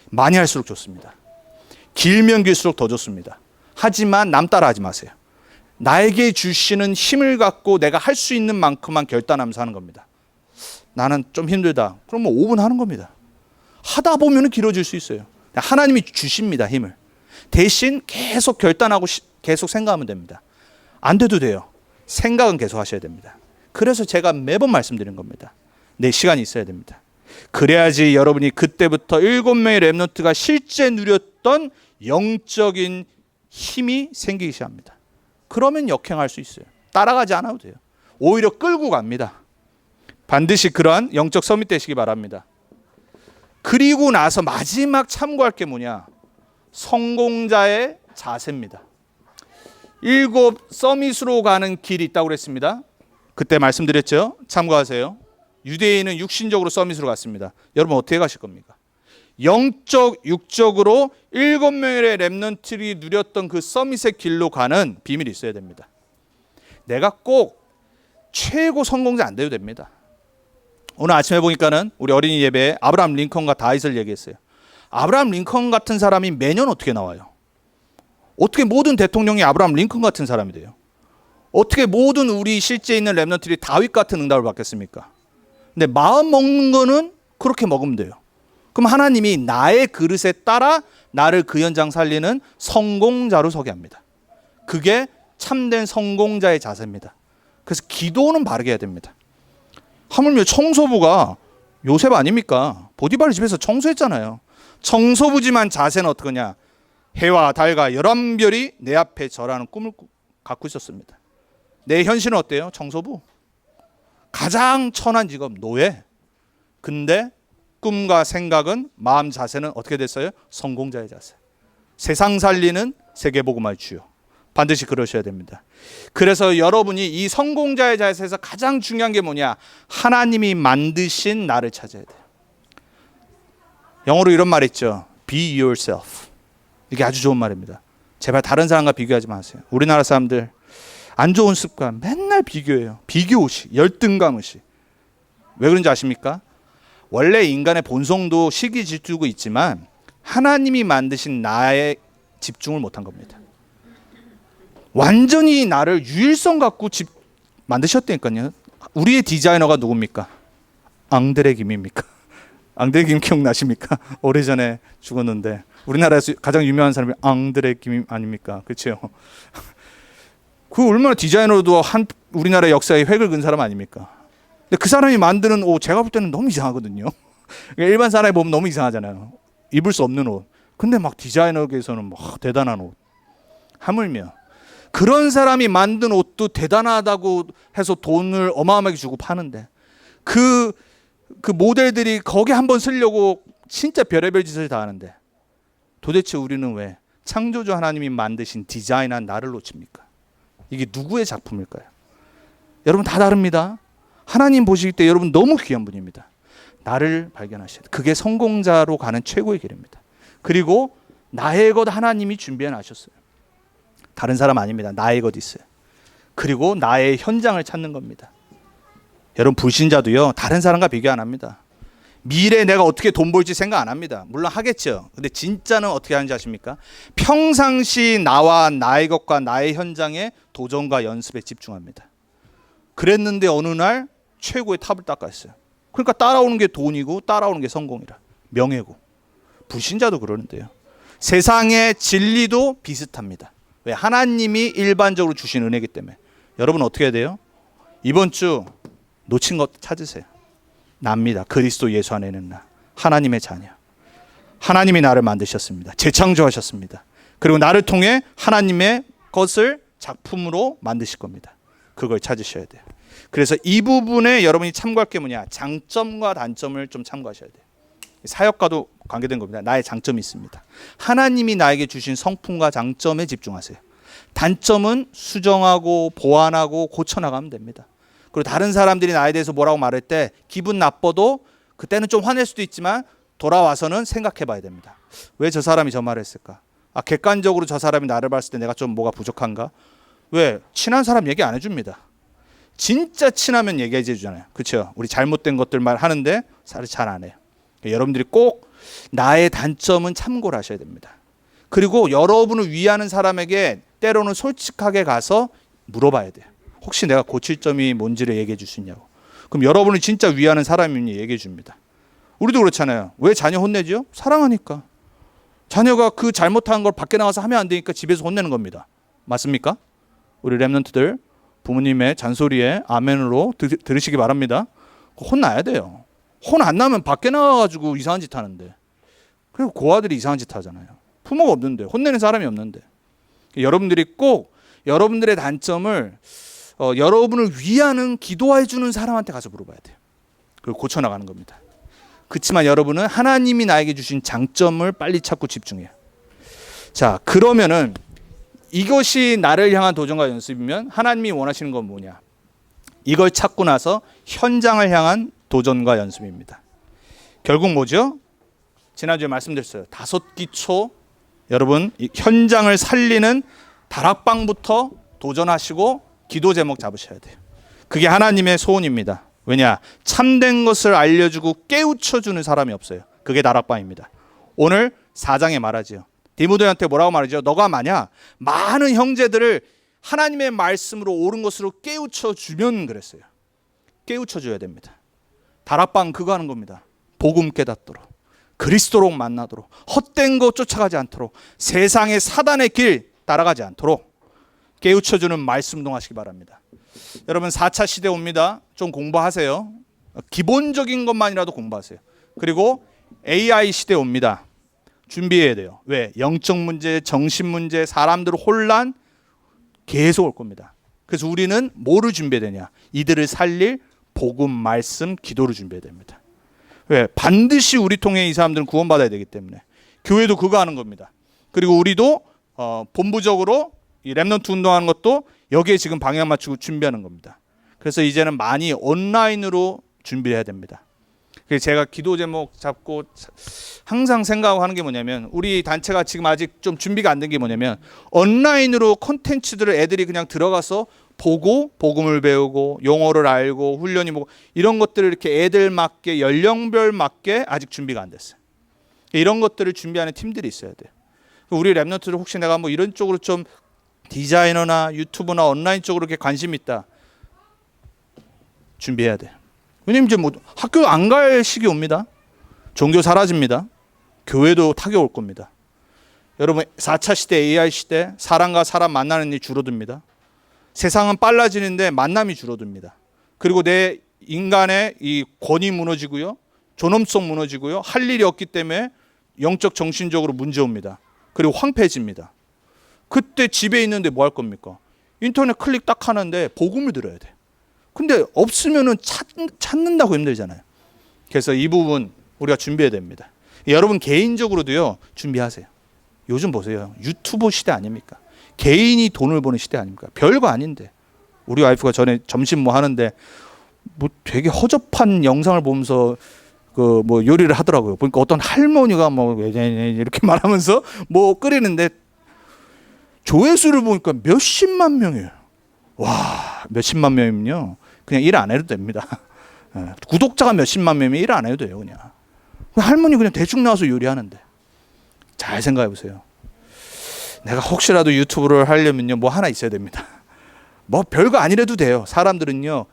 많이 할수록 좋습니다. 길면 길수록 더 좋습니다. 하지만 남 따라 하지 마세요. 나에게 주시는 힘을 갖고 내가 할 수 있는 만큼만 결단하면서 하는 겁니다. 나는 좀 힘들다. 그러면 5분 하는 겁니다. 하다 보면 길어질 수 있어요. 하나님이 주십니다. 힘을. 대신 계속 결단하고 계속 생각하면 됩니다. 안 돼도 돼요. 생각은 계속 하셔야 됩니다. 그래서 제가 매번 말씀드린 겁니다. 내 시간이 있어야 됩니다. 그래야지 여러분이 그때부터 7명의 렘넌트가 실제 누렸던 영적인 힘이 생기기 시작합니다. 그러면 역행할 수 있어요. 따라가지 않아도 돼요. 오히려 끌고 갑니다. 반드시 그러한 영적 서밋 되시기 바랍니다. 그리고 나서 마지막 참고할 게 뭐냐? 성공자의 자세입니다. 7 서밋으로 가는 길이 있다고 그랬습니다. 그때 말씀드렸죠? 참고하세요. 유대인은 육신적으로 서밋으로 갔습니다. 여러분 어떻게 가실 겁니까? 영적, 육적으로 7명의 렘넌트들이 누렸던 그 서밋의 길로 가는 비밀이 있어야 됩니다. 내가 꼭 최고 성공자 안 돼도 됩니다. 오늘 아침에 보니까는 우리 어린이 예배에 아브라함 링컨과 다윗을 얘기했어요. 아브라함 링컨 같은 사람이 매년 어떻게 나와요? 어떻게 모든 대통령이 아브라함 링컨 같은 사람이 돼요? 어떻게 모든 우리 실제 있는 렘넌트들이 다윗 같은 응답을 받겠습니까? 근데 마음 먹는 거는 그렇게 먹으면 돼요. 그럼 하나님이 나의 그릇에 따라 나를 그 현장 살리는 성공자로 서게 합니다. 그게 참된 성공자의 자세입니다. 그래서 기도는 바르게 해야 됩니다. 하물며 청소부가 요셉 아닙니까? 보디발 집에서 청소했잖아요. 청소부지만 자세는 어떠냐? 해와 달과 11별이 내 앞에 절하는 꿈을 갖고 있었습니다. 내 현실은 어때요? 청소부. 가장 천한 직업 노예. 근데 꿈과 생각은, 마음 자세는 어떻게 됐어요? 성공자의 자세. 세상 살리는 세계복음화의 주요. 반드시 그러셔야 됩니다. 그래서 여러분이 이 성공자의 자세에서 가장 중요한 게 뭐냐? 하나님이 만드신 나를 찾아야 돼요. 영어로 이런 말 있죠. Be yourself. 이게 아주 좋은 말입니다. 제발 다른 사람과 비교하지 마세요. 우리나라 사람들 안 좋은 습관 맨날 비교해요. 비교의식, 열등감의식. 왜 그런지 아십니까? 원래 인간의 본성도 시기 질투고 있지만 하나님이 만드신 나에 집중을 못한 겁니다. 완전히 나를 유일성 갖고 만드셨다니까요. 우리의 디자이너가 누굽니까? 앙드레 김입니까? 앙드레 김 기억나십니까? 오래전에 죽었는데 우리나라에서 가장 유명한 사람이 앙드레 김 아닙니까? 그렇죠? 그 얼마나 디자이너도 우리나라 역사에 획을 그은 사람 아닙니까? 근데 그 사람이 만드는 옷 제가 볼 때는 너무 이상하거든요. 일반 사람이 보면 너무 이상하잖아요. 입을 수 없는 옷. 근데 막 디자이너계에서는 막 대단한 옷. 하물며 그런 사람이 만든 옷도 대단하다고 해서 돈을 어마어마하게 주고 파는데 그 모델들이 거기 한번 쓰려고 진짜 별의별 짓을 다 하는데 도대체 우리는 왜 창조주 하나님이 만드신 디자인한 나를 놓칩니까? 이게 누구의 작품일까요? 여러분 다 다릅니다. 하나님 보실 때 여러분 너무 귀한 분입니다. 나를 발견하셔야 돼요. 그게 성공자로 가는 최고의 길입니다. 그리고 나의 것 하나님이 준비해 놔셨어요. 다른 사람 아닙니다. 나의 것 있어요. 그리고 나의 현장을 찾는 겁니다. 여러분 불신자도요. 다른 사람과 비교 안 합니다. 미래에 내가 어떻게 돈 벌지 생각 안 합니다. 물론 하겠죠. 근데 진짜는 어떻게 하는지 아십니까? 평상시 나와 나의 것과 나의 현장에 도전과 연습에 집중합니다. 그랬는데 어느 날 최고의 탑을 닦았어요. 그러니까 따라오는 게 돈이고 따라오는 게 성공이라. 명예고. 불신자도 그러는데요. 세상의 진리도 비슷합니다. 왜? 하나님이 일반적으로 주신 은혜이기 때문에. 여러분 어떻게 해야 돼요? 이번 주 놓친 것 찾으세요. 납니다. 그리스도 예수 안에 있는 나. 하나님의 자녀. 하나님이 나를 만드셨습니다. 재창조하셨습니다. 그리고 나를 통해 하나님의 것을 작품으로 만드실 겁니다. 그걸 찾으셔야 돼요. 그래서 이 부분에 여러분이 참고할 게 뭐냐? 장점과 단점을 좀 참고하셔야 돼요. 사역과도 관계된 겁니다. 나의 장점이 있습니다. 하나님이 나에게 주신 성품과 장점에 집중하세요. 단점은 수정하고 보완하고 고쳐나가면 됩니다. 그리고 다른 사람들이 나에 대해서 뭐라고 말할 때 기분 나빠도 그때는 좀 화낼 수도 있지만 돌아와서는 생각해 봐야 됩니다. 왜 저 사람이 저 말을 했을까? 객관적으로 저 사람이 나를 봤을 때 내가 좀 뭐가 부족한가? 왜? 친한 사람 얘기 안 해줍니다. 진짜 친하면 얘기해 주잖아요. 그렇죠? 우리 잘못된 것들만 하는데 잘 안 해요. 여러분들이 꼭 나의 단점은 참고를 하셔야 됩니다. 그리고 여러분을 위하는 사람에게 때로는 솔직하게 가서 물어봐야 돼요. 혹시 내가 고칠 점이 뭔지를 얘기해 줄 수 있냐고. 그럼 여러분을 진짜 위하는 사람이니 얘기해 줍니다. 우리도 그렇잖아요. 왜 자녀 혼내죠? 사랑하니까. 자녀가 그 잘못한 걸 밖에 나가서 하면 안 되니까 집에서 혼내는 겁니다. 맞습니까? 우리 랩런트들 부모님의 잔소리에 아멘으로 들으시기 바랍니다. 혼나야 돼요. 혼 안 나면 밖에 나가가지고 이상한 짓 하는데. 그리고 고아들이 이상한 짓 하잖아요. 부모가 없는데, 혼내는 사람이 없는데. 여러분들이 꼭 여러분들의 단점을 여러분을 위하는 기도해 주는 사람한테 가서 물어봐야 돼요. 그리고 고쳐나가는 겁니다. 그렇지만 여러분은 하나님이 나에게 주신 장점을 빨리 찾고 집중해요. 자, 그러면은 이것이 나를 향한 도전과 연습이면 하나님이 원하시는 건 뭐냐? 이걸 찾고 나서 현장을 향한 도전과 연습입니다. 결국 뭐죠? 지난주에 말씀드렸어요. 5기초 여러분 현장을 살리는 다락방부터 도전하시고 기도 제목 잡으셔야 돼요. 그게 하나님의 소원입니다. 왜냐? 참된 것을 알려주고 깨우쳐주는 사람이 없어요. 그게 다락방입니다. 오늘 4장에 말하죠. 디모데한테 뭐라고 말하죠? 너가 만약 많은 형제들을 하나님의 말씀으로 옳은 것으로 깨우쳐주면 그랬어요. 깨우쳐줘야 됩니다. 다락방 그거 하는 겁니다. 복음 깨닫도록, 그리스도로 만나도록, 헛된 거 쫓아가지 않도록, 세상의 사단의 길 따라가지 않도록 깨우쳐주는 말씀 운동하시기 바랍니다. 여러분 4차 시대 옵니다. 좀 공부하세요. 기본적인 것만이라도 공부하세요. 그리고 AI 시대 옵니다. 준비해야 돼요. 왜? 영적 문제, 정신 문제, 사람들 혼란 계속 올 겁니다. 그래서 우리는 뭐를 준비해야 되냐? 이들을 살릴 복음, 말씀, 기도를 준비해야 됩니다. 왜? 반드시 우리 통해 이 사람들은 구원받아야 되기 때문에. 교회도 그거 하는 겁니다. 그리고 우리도 본부적으로 이 렘넌트 운동하는 것도 여기에 지금 방향 맞추고 준비하는 겁니다. 그래서 이제는 많이 온라인으로 준비해야 됩니다. 그래서 제가 기도 제목 잡고 항상 생각하고 하는 게 뭐냐면, 우리 단체가 지금 아직 좀 준비가 안 된 게 뭐냐면, 온라인으로 콘텐츠들을 애들이 그냥 들어가서 보고 복음을 배우고 용어를 알고 훈련이 뭐 이런 것들을 이렇게 애들 맞게 연령별 맞게 아직 준비가 안 됐어요. 이런 것들을 준비하는 팀들이 있어야 돼요. 우리 랩런트들 혹시 내가 뭐 이런 쪽으로 좀 디자이너나 유튜브나 온라인 쪽으로 이렇게 관심 있다, 준비해야 돼. 왜냐면 이제 뭐 학교 안 갈 시기 옵니다. 종교 사라집니다. 교회도 타격 올 겁니다. 여러분 4차 시대, AI 시대, 사람과 사람 만나는 일이 줄어듭니다. 세상은 빨라지는데 만남이 줄어듭니다. 그리고 내 인간의 이 권위 무너지고요, 존엄성 무너지고요, 할 일이 없기 때문에 영적 정신적으로 문제 옵니다. 그리고 황폐해집니다. 그때 집에 있는데 뭐 할 겁니까? 인터넷 클릭 딱 하는데 복음을 들어야 돼. 근데 없으면은 찾는다고 힘들잖아요. 그래서 이 부분 우리가 준비해야 됩니다. 여러분 개인적으로도요, 준비하세요. 요즘 보세요. 유튜브 시대 아닙니까? 개인이 돈을 버는 시대 아닙니까? 별거 아닌데. 우리 와이프가 전에 점심 뭐 하는데 뭐 되게 허접한 영상을 보면서 그 뭐 요리를 하더라고요. 보니까 어떤 할머니가 뭐 이렇게 말하면서 뭐 끓이는데 조회수를 보니까 몇십만 명이에요. 와, 몇십만 명이면요, 그냥 일 안 해도 됩니다. 구독자가 몇십만 명이면 일 안 해도 돼요. 그냥 할머니 그냥 대충 나와서 요리하는데. 잘 생각해 보세요. 내가 혹시라도 유튜브를 하려면요, 뭐 하나 있어야 됩니다. 뭐 별거 아니래도 돼요. 사람들은요,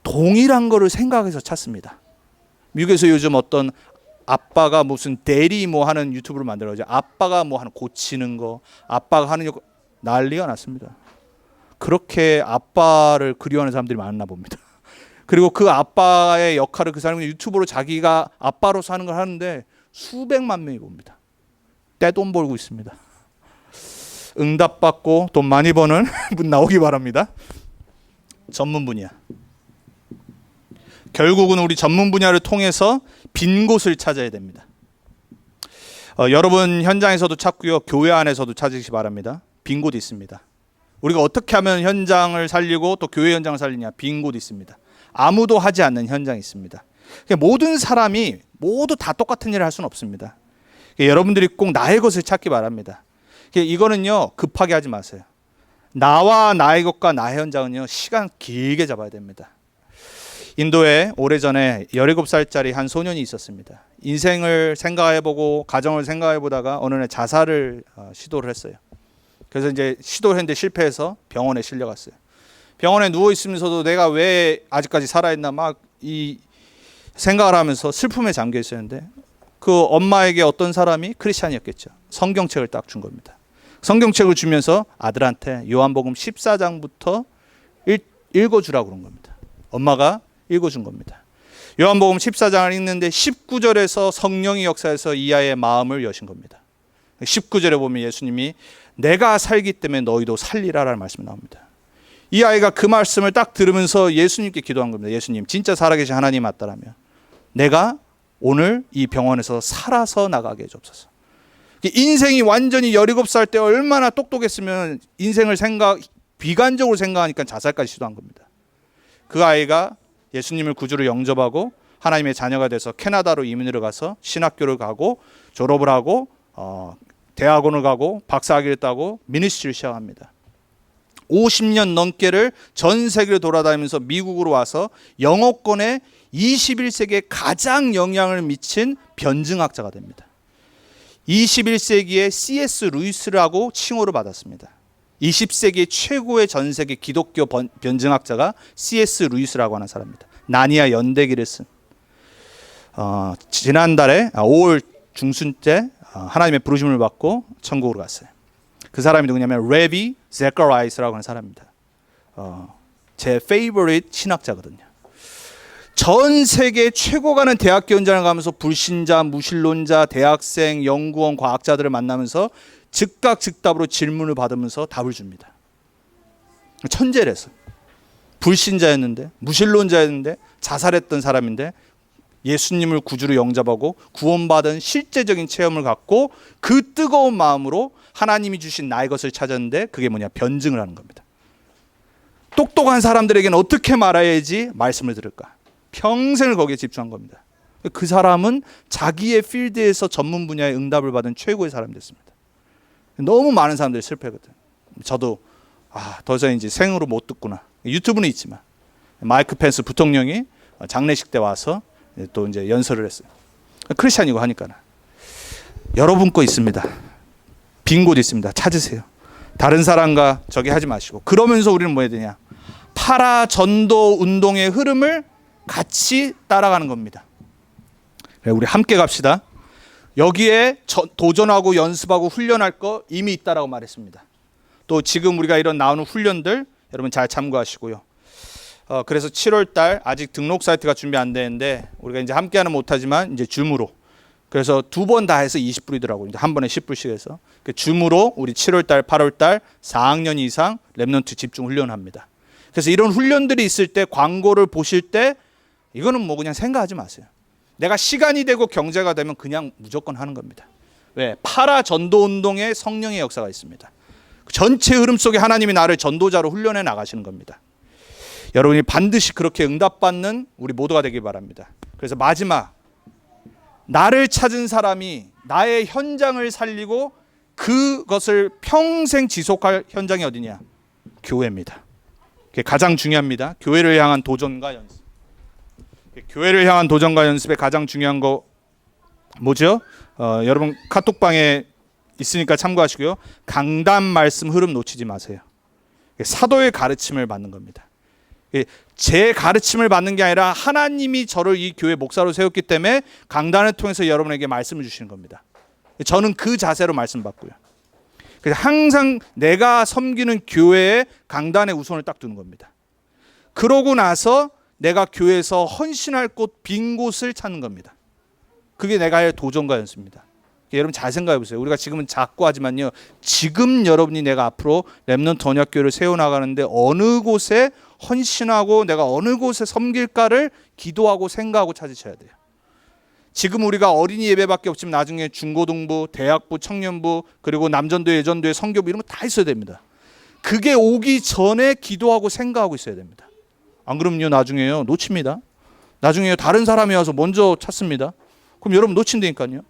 동일한 거를 생각해서 찾습니다. 미국에서 요즘 어떤 아빠가 무슨 대리 뭐 하는 유튜브를 만들어가지고 아빠가 뭐 하는 고치는 거, 아빠가 하는 거 난리가 났습니다. 그렇게 아빠를 그리워하는 사람들이 많나 봅니다. 그리고 그 아빠의 역할을 그 사람이 유튜브로 자기가 아빠로서 하는 걸 하는데 수백만 명이 봅니다. 떼돈 벌고 있습니다. 응답받고 돈 많이 버는 분 나오기 바랍니다. 전문 분야. 결국은 우리 전문 분야를 통해서 빈 곳을 찾아야 됩니다. 여러분 현장에서도 찾고요, 교회 안에서도 찾으시기 바랍니다. 빈 곳이 있습니다. 우리가 어떻게 하면 현장을 살리고 또 교회 현장을 살리냐? 빈 곳이 있습니다. 아무도 하지 않는 현장이 있습니다. 모든 사람이 모두 다 똑같은 일을 할 수는 없습니다. 여러분들이 꼭 나의 것을 찾기 바랍니다. 이거는요, 급하게 하지 마세요. 나와 나의 것과 나의 현장은요, 시간 길게 잡아야 됩니다. 인도에 오래전에 17살짜리 한 소년이 있었습니다. 인생을 생각해보고 가정을 생각해보다가 어느 날 자살을 시도를 했어요. 그래서 이제 시도를 했는데 실패해서 병원에 실려갔어요. 병원에 누워 있으면서도 내가 왜 아직까지 살아있나 막 이 생각을 하면서 슬픔에 잠겨 있었는데, 그 엄마에게 어떤 사람이 크리스찬이었겠죠. 성경책을 딱 준 겁니다. 성경책을 주면서 아들한테 요한복음 14장부터 읽어주라고 그런 겁니다. 엄마가 읽어준 겁니다. 요한복음 14장을 읽는데 19절에서 성령이 역사해서 이 아이의 마음을 여신 겁니다. 19절에 보면 예수님이 내가 살기 때문에 너희도 살리라라는 말씀이 나옵니다. 이 아이가 그 말씀을 딱 들으면서 예수님께 기도한 겁니다. 예수님, 진짜 살아계신 하나님 맞다라면 내가 오늘 이 병원에서 살아서 나가게 해주옵소서. 인생이 완전히 17살 때 얼마나 똑똑했으면 인생을 비관적으로 생각하니까 자살까지 시도한 겁니다. 그 아이가 예수님을 구주로 영접하고 하나님의 자녀가 돼서 캐나다로 이민을 가서 신학교를 가고 졸업을 하고 대학원을 가고 박사학위를 따고 미니스트리를 시작합니다. 50년 넘게를 전 세계를 돌아다니면서 미국으로 와서 영어권에 21세기에 가장 영향을 미친 변증학자가 됩니다. 21세기에 C.S. 루이스라고 칭호를 받았습니다. 20세기 최고의 전 세계 기독교 변증학자가 C.S. 루이스라고 하는 사람입니다. 나니아 연대기를 쓴 지난달에 5월 중순 때 하나님의 부르심을 받고 천국으로 갔어요. 그 사람이 누구냐면 레비 제커라이스라고 하는 사람입니다. 제 페이버릿 신학자거든요. 전 세계 최고 가는 대학교 현장을 가면서 불신자, 무신론자, 대학생, 연구원, 과학자들을 만나면서 즉각 즉답으로 질문을 받으면서 답을 줍니다. 천재랬어요. 불신자였는데, 무신론자였는데, 자살했던 사람인데 예수님을 구주로 영접하고 구원받은 실제적인 체험을 갖고 그 뜨거운 마음으로 하나님이 주신 나의 것을 찾았는데 그게 뭐냐? 변증을 하는 겁니다. 똑똑한 사람들에게는 어떻게 말해야지 말씀을 들을까? 평생을 거기에 집중한 겁니다. 그 사람은 자기의 필드에서 전문 분야의 응답을 받은 최고의 사람이 됐습니다. 너무 많은 사람들이 실패하거든. 저도 더 이상 이제 생으로 못 듣구나. 유튜브는 있지만 마이크 펜스 부통령이 장례식 때 와서 또 이제 연설을 했어요. 크리스찬이고 하니까 여러분 거 있습니다. 빈 곳 있습니다. 찾으세요. 다른 사람과 저기 하지 마시고. 그러면서 우리는 뭐 해야 되냐? 파라 전도 운동의 흐름을 같이 따라가는 겁니다. 우리 함께 갑시다. 여기에 도전하고 연습하고 훈련할 거 이미 있다라고 말했습니다. 또 지금 우리가 이런 나오는 훈련들 여러분 잘 참고하시고요. 그래서 7월 달 아직 등록 사이트가 준비 안 되는데 우리가 이제 함께하는 못하지만 이제 줌으로 그래서 2번 다 해서 20불이더라고요. 이제 한 번에 10불씩 해서 줌으로 우리 7월 달, 8월 달 4학년 이상 랩넌트 집중 훈련합니다. 그래서 이런 훈련들이 있을 때 광고를 보실 때 이거는 뭐 그냥 생각하지 마세요. 내가 시간이 되고 경제가 되면 그냥 무조건 하는 겁니다. 왜? 파라 전도 운동에 성령의 역사가 있습니다. 전체 흐름 속에 하나님이 나를 전도자로 훈련해 나가시는 겁니다. 여러분이 반드시 그렇게 응답받는 우리 모두가 되길 바랍니다. 그래서 마지막, 나를 찾은 사람이 나의 현장을 살리고 그것을 평생 지속할 현장이 어디냐? 교회입니다. 그게 가장 중요합니다. 교회를 향한 도전과 연습. 교회를 향한 도전과 연습의 가장 중요한 거 뭐죠? 여러분 카톡방에 있으니까 참고하시고요. 강단 말씀 흐름 놓치지 마세요. 사도의 가르침을 받는 겁니다. 제 가르침을 받는 게 아니라 하나님이 저를 이 교회 목사로 세웠기 때문에 강단을 통해서 여러분에게 말씀을 주시는 겁니다. 저는 그 자세로 말씀 받고요. 그래서 항상 내가 섬기는 교회의 강단의 우선을 딱 두는 겁니다. 그러고 나서 내가 교회에서 헌신할 곳, 빈 곳을 찾는 겁니다. 그게 내가 할 도전과 연습입니다. 여러분 잘 생각해 보세요. 우리가 지금은 작고 하지만요. 지금 여러분이 내가 앞으로 렘넌트 언약교회를 세워나가는데 어느 곳에 헌신하고 내가 어느 곳에 섬길까를 기도하고 생각하고 찾으셔야 돼요. 지금 우리가 어린이 예배밖에 없지만 나중에 중고등부, 대학부, 청년부 그리고 남전도, 예전도회, 선교부 이런 거 다 있어야 됩니다. 그게 오기 전에 기도하고 생각하고 있어야 됩니다. 안 그러면요 나중에요 놓칩니다. 나중에 다른 사람이 와서 먼저 찾습니다. 그럼 여러분 놓친다니까요.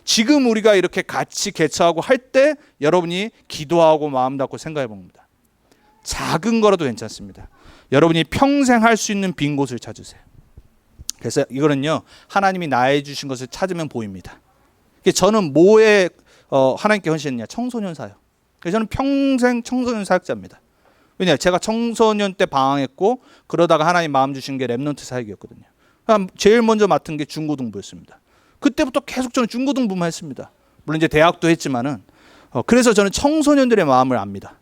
지금 우리가 이렇게 같이 개최하고 할 때 여러분이 기도하고 마음 닫고 생각해 봅니다. 작은 거라도 괜찮습니다. 여러분이 평생 할 수 있는 빈 곳을 찾으세요. 그래서 이거는요 하나님이 나의 주신 것을 찾으면 보입니다. 저는 뭐에 하나님께 헌신했냐? 청소년 사역. 그래서 저는 평생 청소년 사역자입니다. 왜냐? 제가 청소년 때 방황했고 그러다가 하나님 마음 주신 게 랩넌트 사역이었거든요. 제일 먼저 맡은 게 중고등부였습니다. 그때부터 계속 저는 중고등부만 했습니다. 물론 이제 대학도 했지만은 그래서 저는 청소년들의 마음을 압니다.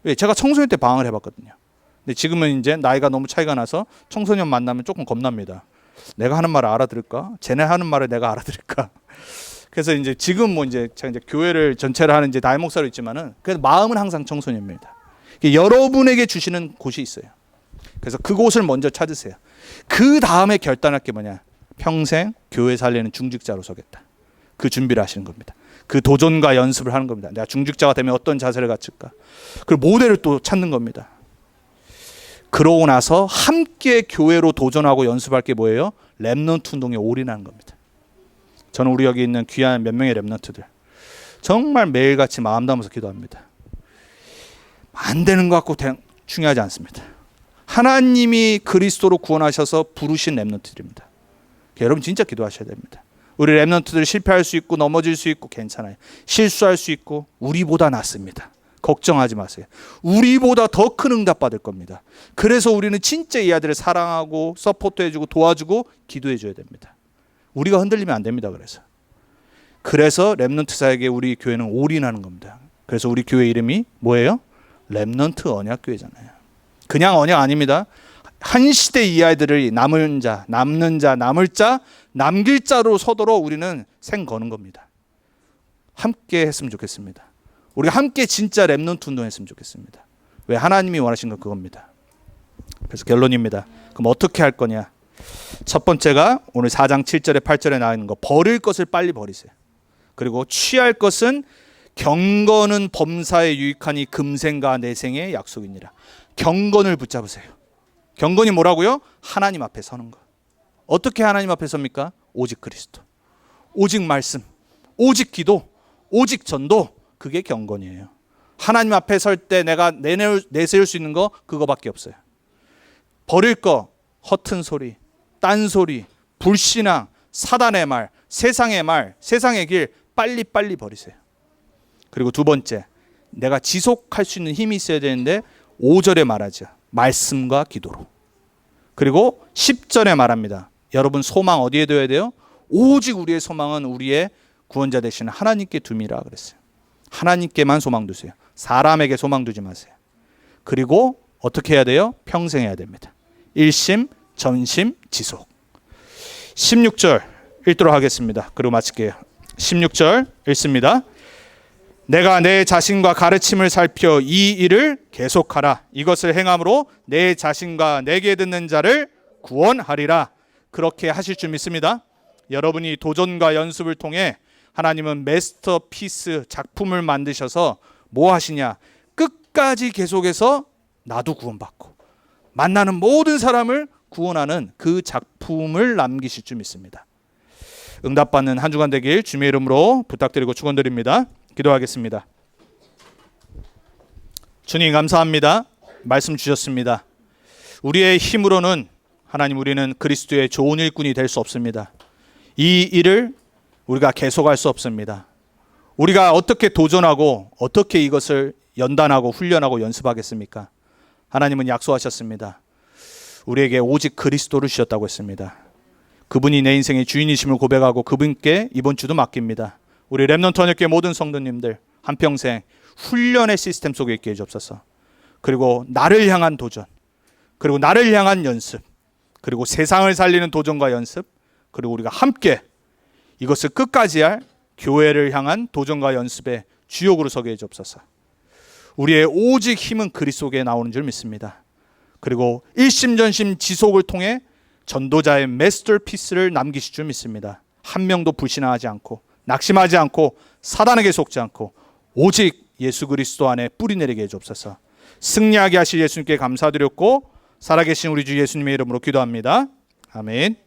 왜? 제가 청소년 때 방황을 해봤거든요. 근데 지금은 이제 나이가 너무 차이가 나서 청소년 만나면 조금 겁납니다. 내가 하는 말을 알아들을까? 쟤네 하는 말을 내가 알아들을까? 그래서 이제 지금 뭐 이제 제가 이제 교회를 전체를 하는 이제 나이 목사로 있지만은 그래도 마음은 항상 청소년입니다. 여러분에게 주시는 곳이 있어요. 그래서 그곳을 먼저 찾으세요. 그 다음에 결단할 게 뭐냐? 평생 교회 살리는 중직자로 서겠다. 그 준비를 하시는 겁니다. 그 도전과 연습을 하는 겁니다. 내가 중직자가 되면 어떤 자세를 갖출까? 그리고 모델을 또 찾는 겁니다. 그러고 나서 함께 교회로 도전하고 연습할 게 뭐예요? 랩넌트 운동에 올인하는 겁니다. 저는 우리 여기 있는 귀한 몇 명의 랩넌트들 정말 매일같이 마음 담아서 기도합니다. 안 되는 것 같고 중요하지 않습니다. 하나님이 그리스도로 구원하셔서 부르신 랩넌트들입니다. 여러분 진짜 기도하셔야 됩니다. 우리 랩넌트들 실패할 수 있고 넘어질 수 있고 괜찮아요. 실수할 수 있고 우리보다 낫습니다. 걱정하지 마세요. 우리보다 더 큰 응답 받을 겁니다. 그래서 우리는 진짜 이 아들을 사랑하고 서포트해주고 도와주고 기도해줘야 됩니다. 우리가 흔들리면 안 됩니다. 그래서 랩넌트 사역에 우리 교회는 올인하는 겁니다. 그래서 우리 교회 이름이 뭐예요? 랩넌트 언약교회잖아요. 그냥 언약 아닙니다. 한 시대 이 아이들을 남은 자, 남는 자, 남을 자, 남길 자로 서도록 우리는 생 거는 겁니다. 함께 했으면 좋겠습니다. 우리가 함께 진짜 렘넌트 운동했으면 좋겠습니다. 왜? 하나님이 원하신 건 그겁니다. 그래서 결론입니다. 그럼 어떻게 할 거냐? 첫 번째가 오늘 4장 7절에 8절에 나와 있는 거, 버릴 것을 빨리 버리세요. 그리고 취할 것은 경건은 범사에 유익하니 금생과 내생의 약속이니라. 경건을 붙잡으세요. 경건이 뭐라고요? 하나님 앞에 서는 것. 어떻게 하나님 앞에 섭니까? 오직 그리스도, 오직 말씀, 오직 기도, 오직 전도. 그게 경건이에요. 하나님 앞에 설 때 내가 내세울 수 있는 거 그거밖에 없어요. 버릴 거, 허튼 소리, 딴소리, 불신앙, 사단의 말, 세상의 길 빨리 버리세요. 그리고 두 번째, 내가 지속할 수 있는 힘이 있어야 되는데 5절에 말하죠. 말씀과 기도로. 그리고 10절에 말합니다. 여러분 소망 어디에 둬야 돼요? 오직 우리의 소망은 우리의 구원자 되시는 하나님께 둠이라 그랬어요. 하나님께만 소망 두세요. 사람에게 소망 두지 마세요. 그리고 어떻게 해야 돼요? 평생 해야 됩니다. 일심, 전심, 지속. 16절 읽도록 하겠습니다. 그리고 마칠게요. 16절 읽습니다. 내가 내 자신과 가르침을 살펴 이 일을 계속하라. 이것을 행함으로 내 자신과 내게 듣는 자를 구원하리라. 그렇게 하실 줄 믿습니다. 여러분이 도전과 연습을 통해 하나님은 마스터피스 작품을 만드셔서 뭐 하시냐? 끝까지 계속해서 나도 구원받고 만나는 모든 사람을 구원하는 그 작품을 남기실 줄 믿습니다. 응답받는 한 주간 되길 주님의 이름으로 부탁드리고 축원드립니다. 기도하겠습니다. 주님 감사합니다. 말씀 주셨습니다. 우리의 힘으로는 하나님 우리는 그리스도의 좋은 일꾼이 될 수 없습니다. 이 일을 우리가 계속할 수 없습니다. 우리가 어떻게 도전하고 어떻게 이것을 연단하고 훈련하고 연습하겠습니까? 하나님은 약속하셨습니다. 우리에게 오직 그리스도를 주셨다고 했습니다. 그분이 내 인생의 주인이심을 고백하고 그분께 이번 주도 맡깁니다. 우리 렘넌트 언약교회 모든 성도님들 한평생 훈련의 시스템 속에 있게 해주옵소서. 그리고 나를 향한 도전, 그리고 나를 향한 연습, 그리고 세상을 살리는 도전과 연습, 그리고 우리가 함께 이것을 끝까지 할 교회를 향한 도전과 연습의 주역으로 서게 해주옵소서. 우리의 오직 힘은 그리스도에 나오는 줄 믿습니다. 그리고 일심전심 지속을 통해 전도자의 마스터피스를 남기실 줄 믿습니다. 한 명도 불신하지 않고 낙심하지 않고 사단에게 속지 않고 오직 예수 그리스도 안에 뿌리 내리게 해주옵소서. 승리하게 하실 예수님께 감사드렸고 살아계신 우리 주 예수님의 이름으로 기도합니다. 아멘.